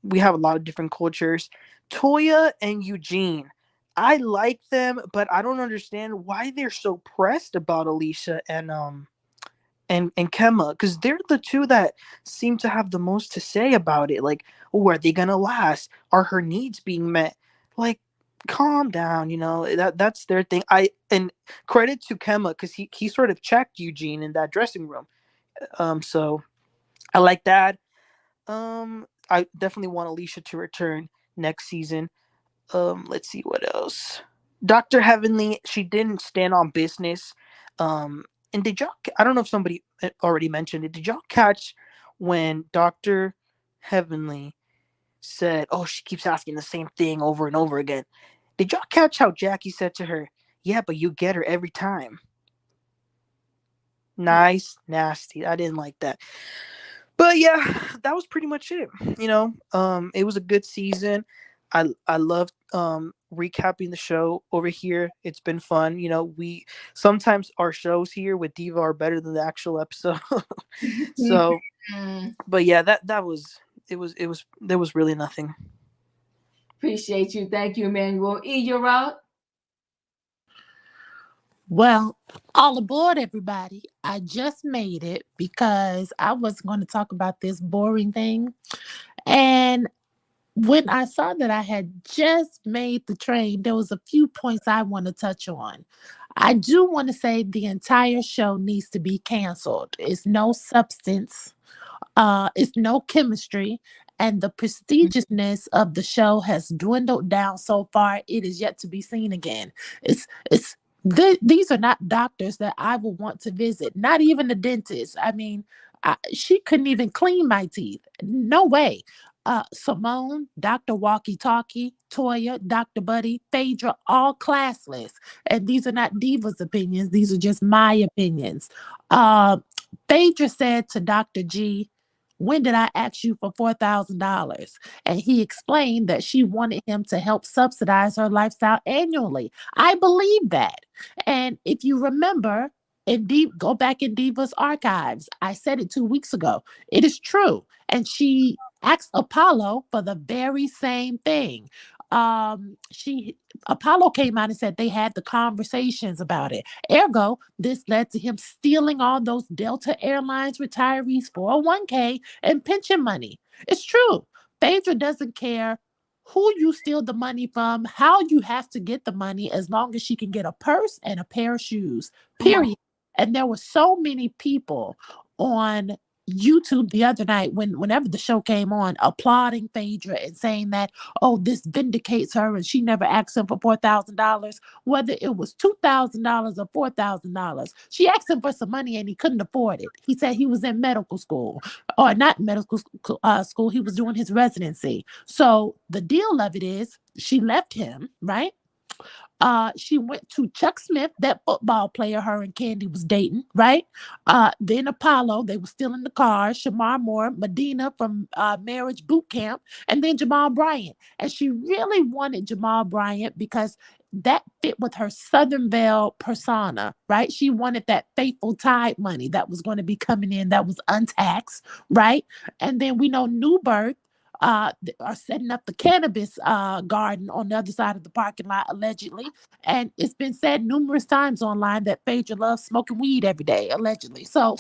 We have a lot of different cultures. Toya and Eugene, I like them, but I don't understand why they're so pressed about Alicia and Kemma, because they're the two that seem to have the most to say about it. Like, oh, are they gonna last? Are her needs being met? Like, calm down, that's their thing. And credit to Kemma, because he sort of checked Eugene in that dressing room. So I like that. I definitely want Alicia to return next season. Let's see what else. Dr. Heavenly, she didn't stand on business. And did y'all, I don't know if somebody already mentioned it. Did y'all catch when Dr. Heavenly said, oh, she keeps asking the same thing over and over again? Did y'all catch how Jackie said to her, yeah, but you get her every time? Nice, nasty. I didn't like that. But yeah, that was pretty much it. It was a good season. I loved recapping the show over here. It's been fun. We sometimes our shows here with Diva are better than the actual episode. So, but yeah, that was there was really nothing. Appreciate you. Thank you, Emmanuel. E, you're out. Well, all aboard, everybody. I just made it because I was going to talk about this boring thing. And when I saw that I had just made the train, there was a few points I want to touch on. I do want to say the entire show needs to be canceled. It's no substance. It's no chemistry, and the prestigiousness of the show has dwindled down so far. It is yet to be seen again. It's these are not doctors that I would want to visit. Not even the dentist. I mean, she couldn't even clean my teeth. No way. Simone, Dr. Walkie Talkie, Toya, Dr. Buddy, Phaedra, all classless. And these are not Diva's opinions. These are just my opinions. Uh, Phaedra said to Dr. G, when did I ask you for $4,000? And he explained that she wanted him to help subsidize her lifestyle annually. I believe that. And if you remember, go back in Diva's archives. I said it 2 weeks ago. It is true. And she asked Apollo for the very same thing. Apollo came out and said they had the conversations about it. Ergo, this led to him stealing all those Delta Airlines retirees 401k and pension money. It's true. Phaedra doesn't care who you steal the money from, how you have to get the money, as long as she can get a purse and a pair of shoes, period. And there were so many people on YouTube the other night whenever the show came on, applauding Phaedra and saying that, oh, this vindicates her and she never asked him for $4,000, whether it was $2,000 or $4,000. She asked him for some money and he couldn't afford it. He said he was in medical school, or not medical school. He was doing his residency. So the deal of it is she left him, right? She went to Chuck Smith, that football player her and Candy was dating, right? Then Apollo, they were still in the car, Shamar Moore, Medina from Marriage Boot Camp, and then Jamal Bryant. And she really wanted Jamal Bryant because that fit with her Southern Belle persona, right? She wanted that faithful tide money that was going to be coming in that was untaxed, right? And then we know New Birth are setting up the cannabis garden on the other side of the parking lot, allegedly. And it's been said numerous times online that Phaedra loves smoking weed every day, allegedly. So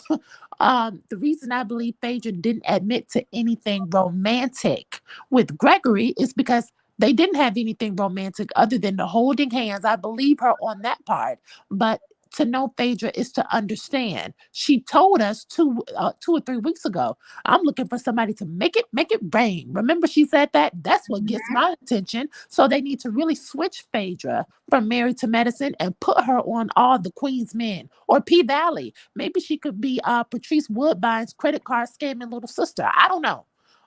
the reason I believe Phaedra didn't admit to anything romantic with Gregory is because they didn't have anything romantic other than the holding hands. I believe her on that part. But to know Phaedra is to understand. She told us 2 or 3 weeks ago, I'm looking for somebody to make it rain. Remember she said that? That's what gets my attention. So they need to really switch Phaedra from Married to Medicine and put her on All the Queen's Men or P-Valley. Maybe she could be Patrice Woodbine's credit card scamming little sister. I don't know.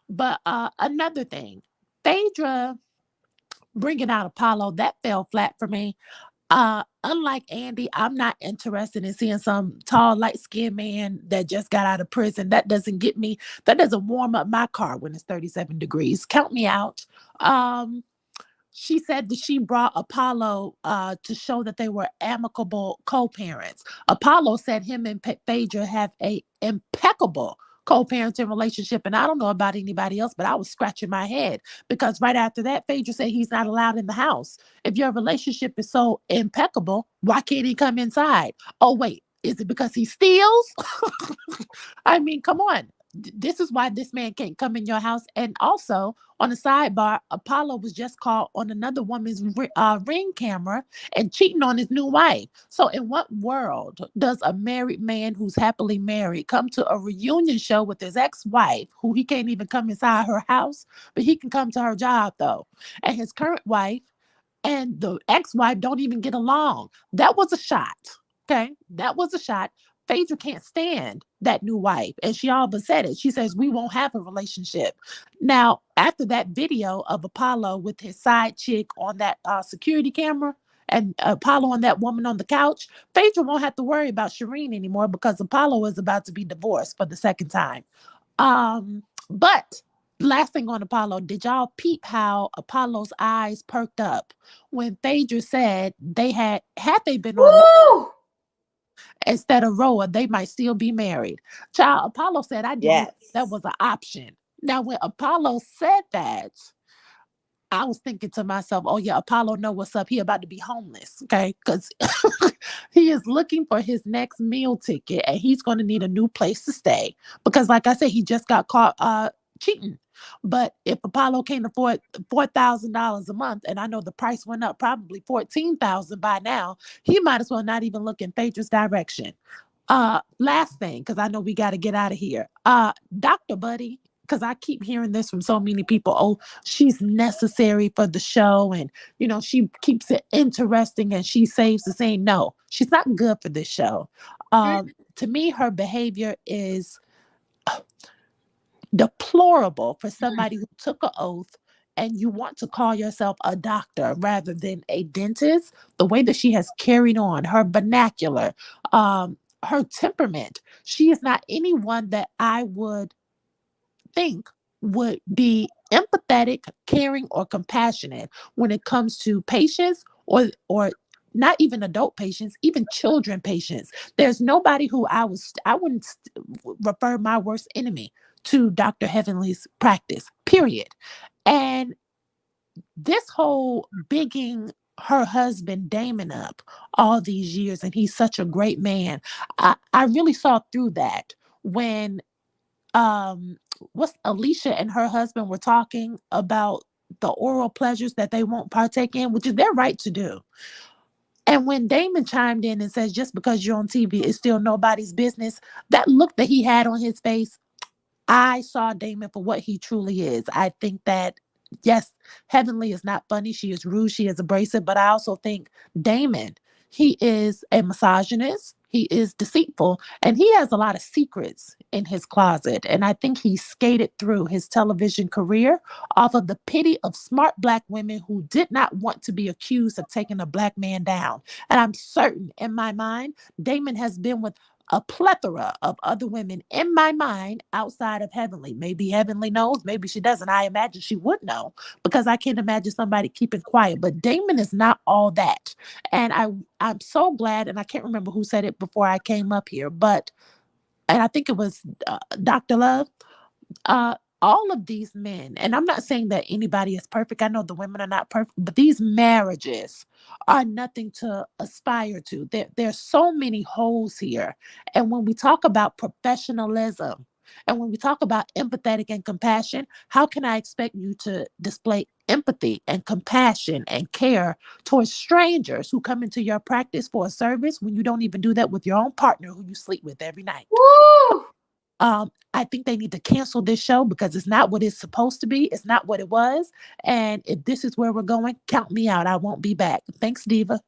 But another thing, Phaedra bringing out Apollo, that fell flat for me. Unlike Andy, I'm not interested in seeing some tall, light-skinned man that just got out of prison. That doesn't get me, that doesn't warm up my car when it's 37 degrees. Count me out. She said that she brought Apollo to show that they were amicable co-parents. Apollo said him and Phaedra have a impeccable co-parenting relationship. And I don't know about anybody else, but I was scratching my head because right after that, Phaedra said he's not allowed in the house. If your relationship is so impeccable, why can't he come inside? Oh, wait, is it because he steals? I mean, come on. This is why this man can't come in your house. And also, on the sidebar, Apollo was just caught on another woman's ring camera and cheating on his new wife. So, in what world does a married man who's happily married come to a reunion show with his ex-wife, who he can't even come inside her house, but he can come to her job though? And his current wife and the ex-wife don't even get along. That was a shot. Okay, that was a shot. Phaedra can't stand that new wife, and she all but said it. She says we won't have a relationship. Now, after that video of Apollo with his side chick on that security camera, and Apollo and that woman on the couch, Phaedra won't have to worry about Shireen anymore because Apollo is about to be divorced for the second time. But last thing on Apollo, did y'all peep how Apollo's eyes perked up when Phaedra said they had they been on Woo! instead of Roa, they might still be married. Child, Apollo said, I didn't even Yes. think that was an option. Now, when Apollo said that, I was thinking to myself, oh yeah, Apollo know what's up. He about to be homeless, okay? Because he is looking for his next meal ticket and he's going to need a new place to stay. Because like I said, he just got caught cheating. But if Apollo can't afford $4,000 a month, and I know the price went up probably $14,000 by now, he might as well not even look in Phaedra's direction. Last thing, because I know we got to get out of here. Dr. Buddy, because I keep hearing this from so many people. Oh, she's necessary for the show, and she keeps it interesting, and she saves the scene. No, she's not good for this show. To me, her behavior is deplorable for somebody who took an oath and you want to call yourself a doctor rather than a dentist. The way that she has carried on, her vernacular, her temperament, she is not anyone that I would think would be empathetic, caring, or compassionate when it comes to patients or not even adult patients, even children patients. There's nobody who I wouldn't refer my worst enemy to Dr. Heavenly's practice, period. And this whole bigging her husband Damon up all these years, and he's such a great man. I really saw through that when what's Alicia and her husband were talking about the oral pleasures that they won't partake in, which is their right to do. And when Damon chimed in and says, just because you're on TV, it's still nobody's business, that look that he had on his face, I saw Damon for what he truly is. I think that, yes, Heavenly is not funny. She is rude. She is abrasive. But I also think Damon, he is a misogynist. He is deceitful. And he has a lot of secrets in his closet. And I think he skated through his television career off of the pity of smart Black women who did not want to be accused of taking a Black man down. And I'm certain in my mind, Damon has been with a plethora of other women in my mind outside of Heavenly. Maybe Heavenly knows, maybe she doesn't. I imagine she would know because I can't imagine somebody keeping quiet. But Damon is not all that. And I'm so glad, and I can't remember who said it before I came up here, and I think it was Dr. Love. All of these men, and I'm not saying that anybody is perfect. I know the women are not perfect, but these marriages are nothing to aspire to. There's so many holes here. And when we talk about professionalism and when we talk about empathetic and compassion, how can I expect you to display empathy and compassion and care towards strangers who come into your practice for a service when you don't even do that with your own partner who you sleep with every night? Woo! I think they need to cancel this show because it's not what it's supposed to be. It's not what it was. And if this is where we're going, count me out. I won't be back. Thanks, Diva.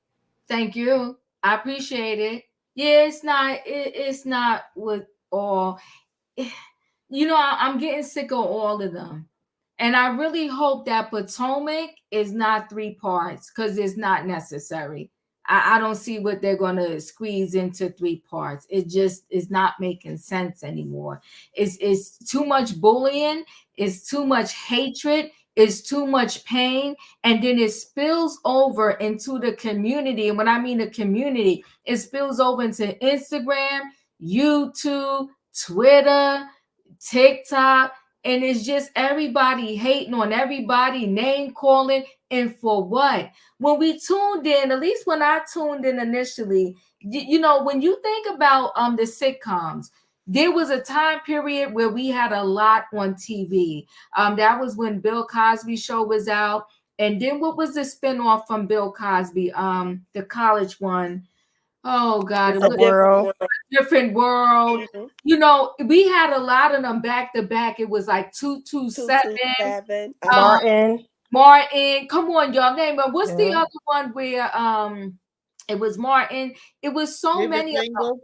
Thank you. I appreciate it. Yeah, it's not with all. I'm getting sick of all of them. And I really hope that Potomac is not 3 parts because it's not necessary. I don't see what they're going to squeeze into 3 parts. It just is not making sense anymore. It's too much bullying. It's too much hatred. It's too much pain. And then it spills over into the community. And when I mean the community, it spills over into Instagram, YouTube, Twitter, TikTok, and it's just everybody hating on everybody, name calling, and for what? When we tuned in, at least when I tuned in initially, you know, when you think about the sitcoms, there was a time period where we had a lot on TV. That was when Bill Cosby show was out. And then what was the spinoff from Bill Cosby? The college one. Oh God, it The was world. Different World. Mhm. You know, we had a lot of them back to back. It was like 227, 227. Martin. Martin. Come on, y'all, name it. What's the Yeah. other one where it was Martin? It was so Living many of single.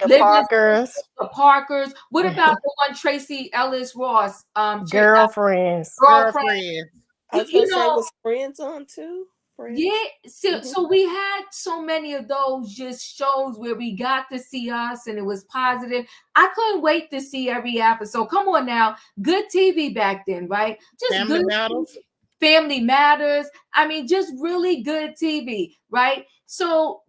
The Living Parkers. the Parkers. What about the one Tracy Ellis Ross? Girlfriends. Girlfriend. Girlfriend. I was You gonna say, know, was Friends on too? Friends. yeah. So, Mhm. so we had so many of those just shows where we got to see us and it was positive. I couldn't wait to see every episode. Come on now, good TV back then, right? Just Family good Matters. Family Matters. I mean, just really good TV, right? So,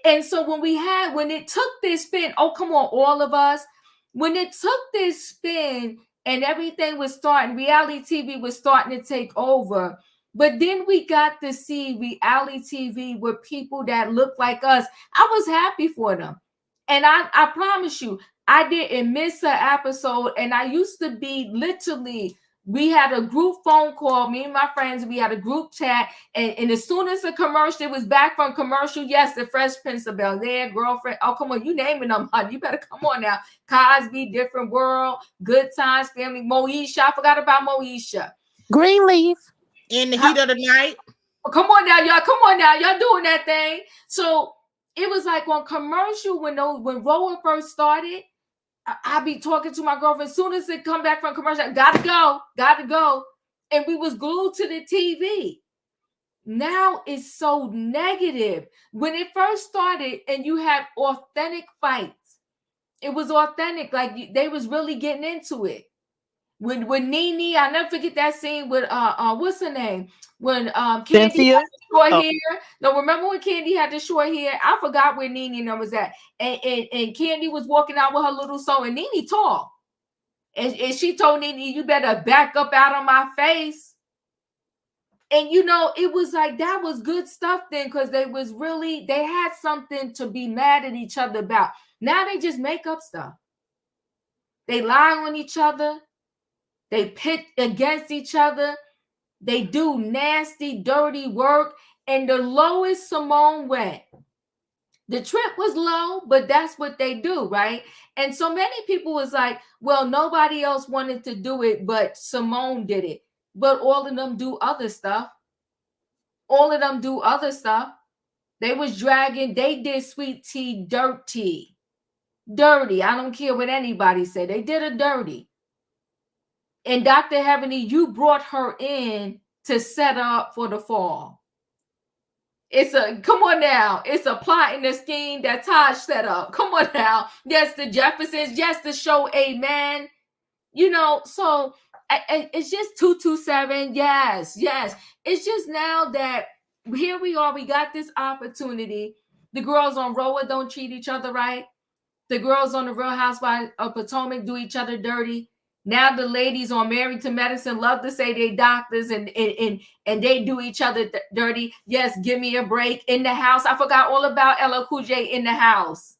and so when it took this spin, oh, come on, all of us, when it took this spin and everything was starting, reality TV was starting to take over. But then we got to see reality TV with people that look like us. I was happy for them. And I promise you, I didn't miss an episode. And I used to be literally, we had a group phone call, me and my friends, we had a group chat, and as soon as the commercial, it was back from commercial, yes, the Fresh Prince of Bel-Air, Girlfriend, oh, come on, you naming them, honey, you better come on now, Cosby, Different World, Good Times, Family, Moesha, I forgot about Moesha. Greenleaf. In the Heat of the Night. Come on now, y'all doing that thing. So it was like on commercial when Rowan first started, I be talking to my girlfriend as soon as it come back from commercial. Gotta go, and we was glued to the TV. Now it's so negative. When it first started, and you had authentic fights, it was authentic. Like they was really getting into it. With Nene, I never forget that scene with what's her name? When Candy Cynthia. had the short Oh. hair. No, remember when Candy had the short hair? I forgot where Nene was at. And Candy was walking out with her little soul, and Nene tall. And she told Nene, you better back up out of my face. And you know, it was like that was good stuff then, because they had something to be mad at each other about. Now they just make up stuff. They lie on each other. They pit against each other. They do nasty, dirty work. And the lowest Simone went. The trip was low, but that's what they do, right? And so many people was like, well, nobody else wanted to do it, but Simone did it. But all of them do other stuff. They was dragging, they did Sweet Tea dirty. Dirty. I don't care what anybody said. They did her dirty. And Dr. Heavenly, you brought her in to set up for the fall. Come on now. It's a plot and a scheme that Taj set up. Come on now. Yes, the Jeffersons. Yes, the show Amen. You know, so it's just 227. Yes. It's just now that here we are. We got this opportunity. The girls on Roa don't treat each other right. The girls on the Real Housewives of Potomac do each other dirty. Now the ladies on Married to Medicine love to say they doctors and they do each other dirty. Yes, give me a break. In the House, I forgot all about Ella Cool J in the House.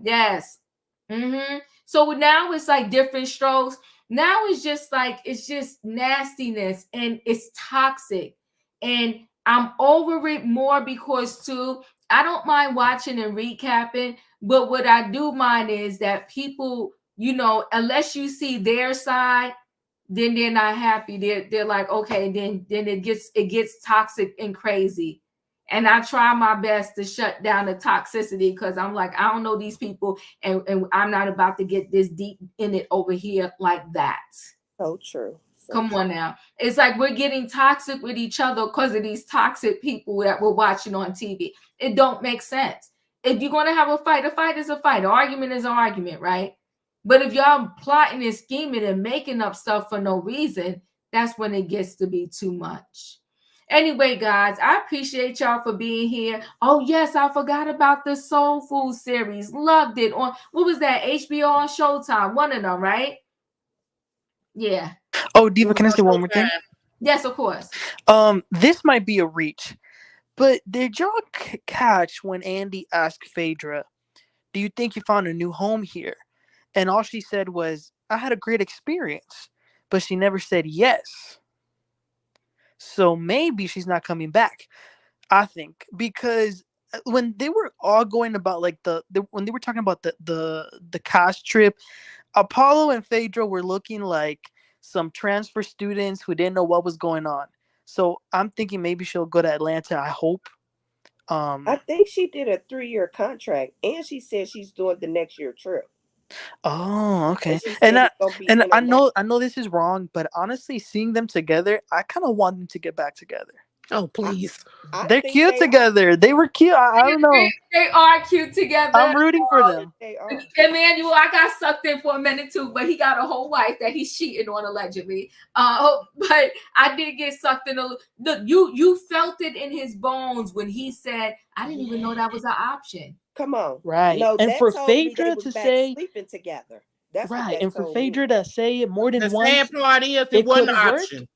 Yes. So now it's like different strokes. Now it's just nastiness and it's toxic. And I'm over it more because too, I don't mind watching and recapping, but what I do mind is that people, you know, unless you see their side, then they're not happy. They're like, okay, then it gets toxic and crazy. And I try my best to shut down the toxicity because I'm like, I don't know these people, and I'm not about to get this deep in it over here like that. So true. Come on now. It's like we're getting toxic with each other because of these toxic people that we're watching on TV. It don't make sense. If you're going to have a fight is a fight. An argument is an argument, right? But if y'all plotting and scheming and making up stuff for no reason, that's when it gets to be too much. Anyway, guys, I appreciate y'all for being here. Oh, yes, I forgot about the Soul Food series. Loved it. On what was that? HBO on Showtime. One of them, right? Yeah. Oh, It Diva, was can I on say one more thing? Showtime. Yes, of course. This might be a reach, but did y'all catch when Andy asked Phaedra, "Do you think you found a new home here?" And all she said was, "I had a great experience," but she never said yes. So maybe she's not coming back. I think because when they were all going about like when they were talking about the cast trip, Apollo and Phaedra were looking like some transfer students who didn't know what was going on. So I'm thinking maybe she'll go to Atlanta. I hope. I think she did a 3-year contract, and she said she's doing the next year trip. Oh, And okay. she And said it's gonna be I international. know this is wrong, but honestly, seeing them together, I kind of want them to get back together. Oh, I, please. I They're think cute they are. together. They were cute. I don't know. They are cute together. I'm rooting for them. They are. Emmanuel, I got sucked in for a minute too, but he got a whole wife that he's cheating on allegedly. But I did get sucked in. Look, you felt it in his bones when he said, "I didn't even know that was an option." Come on. Right. No, And that for told me they Phaedra was to back say, sleeping together. That's what right, that and for told me. Phaedra to say it more The than sad once, part is it it wasn't could an have worked. option.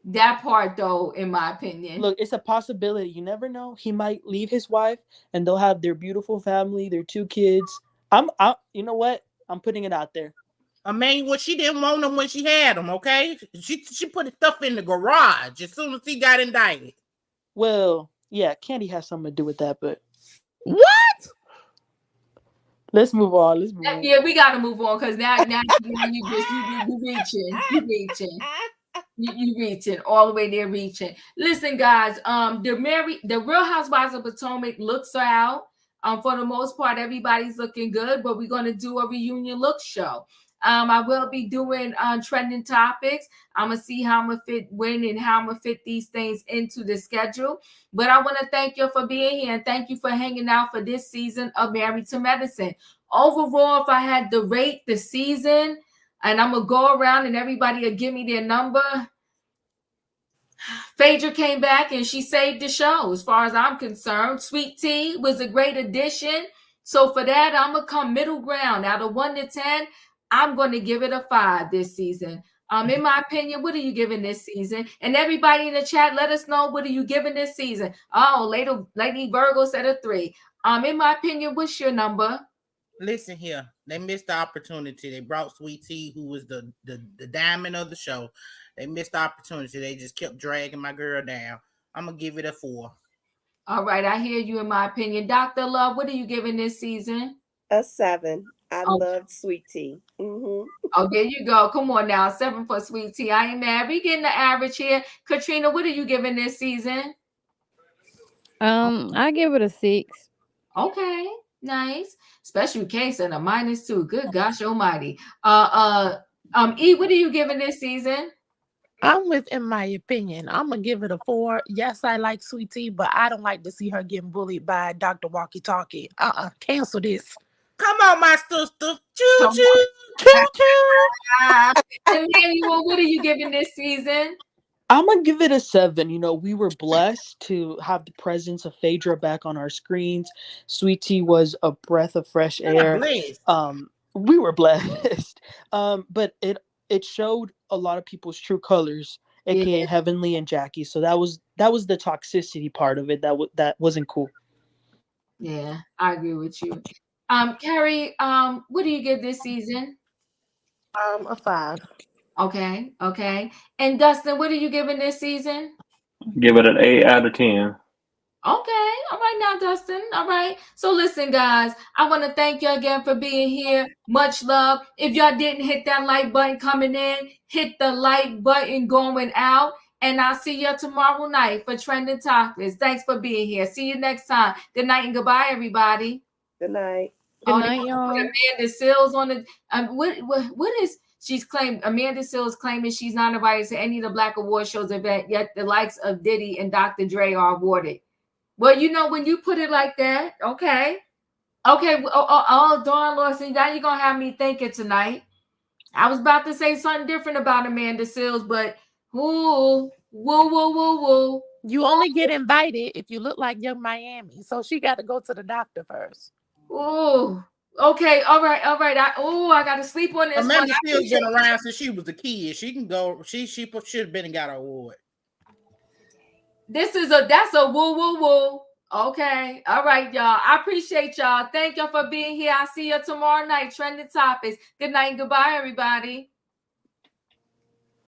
That part, though, in my opinion, Look, it's a possibility. You never know. He might leave his wife, and they'll have their beautiful family, their 2 kids. You know what? I'm putting it out there. I mean, well, she didn't want him when she had him, okay? She put his stuff in the garage as soon as he got indicted. Well, yeah, Candy has something to do with that, but What? let's move on. Let's move on. yeah, we got to move on because now you just you reaching. You reaching all the way there, reaching. Listen, guys, the Real Housewives of Potomac looks are out. For the most part, everybody's looking good, but we're gonna do a reunion look show. I will be doing trending topics. I'm gonna see how I'm gonna fit when and how I'm gonna fit these things into the schedule. But I want to thank you for being here and thank you for hanging out for this season of Married to Medicine. Overall, if I had to rate the season, and I'm gonna go around and everybody will give me their number. Phaedra came back and she saved the show as far as I'm concerned. Sweet Tea was a great addition. So for that, I'm gonna come middle ground. Out of 1 to 10, I'm gonna give it a 5 this season. In my opinion, what are you giving this season? And everybody in the chat, let us know, what are you giving this season? Oh, Lady Virgo said a 3. In my opinion, what's your number? Listen here, they missed the opportunity. They brought Sweet Tea, who was the diamond of the show. They missed the opportunity. They just kept dragging my girl down. I'm gonna give it a 4. All right, I hear you. In my opinion, Dr. Love, what are you giving this season? A 7. I Oh. loved Sweet Tea. Oh, there you go. Come on now. 7 for Sweet Tea. I ain't mad. We getting the average here. Katrina, what are you giving this season? I give it a 6. Okay, nice. Special case and a -2. Good gosh almighty. E, what are you giving this season? I'm with, in my opinion, I'm gonna give it a 4. Yes, I like Sweet Tea, but I don't like to see her getting bullied by Dr. Walkie Talkie. Cancel this. Come on, my sister. Choo Come choo. Choo choo. Emmanuel, what are you giving this season? I'm gonna give it a 7. You know, we were blessed to have the presence of Phaedra back on our screens. Sweet Tea was a breath of fresh air. We were blessed. But it showed a lot of people's true colors, aka Heavenly and Jackie. So that was the toxicity part of it. That wasn't cool. Yeah, I agree with you. Carrie, what do you give this season? A 5. Okay. And Dustin, what are you giving this season? Give it an 8 out of 10. Okay. All right now, Dustin. All right. So listen, guys, I want to thank you again for being here. Much love. If y'all didn't hit that like button coming in, hit the like button going out. And I'll see you tomorrow night for Trending Topics. Thanks for being here. See you next time. Good night and goodbye, everybody. Good night. Good night, y'all. Amanda Seals on the what is she's claimed? Amanda Seals claiming she's not invited to any of the Black Award shows event, yet the likes of Diddy and Dr. Dre are awarded. Well, you know, when you put it like that, okay. Dawn Lawson, now you're gonna have me thinking tonight. I was about to say something different about Amanda Seals, but ooh. Woo, woo, woo, woo. You only get invited if you look like Young Miami. So she got to go to the doctor first. Ooh. Okay. All right. I got to sleep on this one. Amanda Still's been around since she was a kid. She can go. She should have been and got an award. That's a woo, woo, woo. Okay. All right, y'all. I appreciate y'all. Thank y'all for being here. I'll see you tomorrow night. Trending topics. Good night and goodbye, everybody.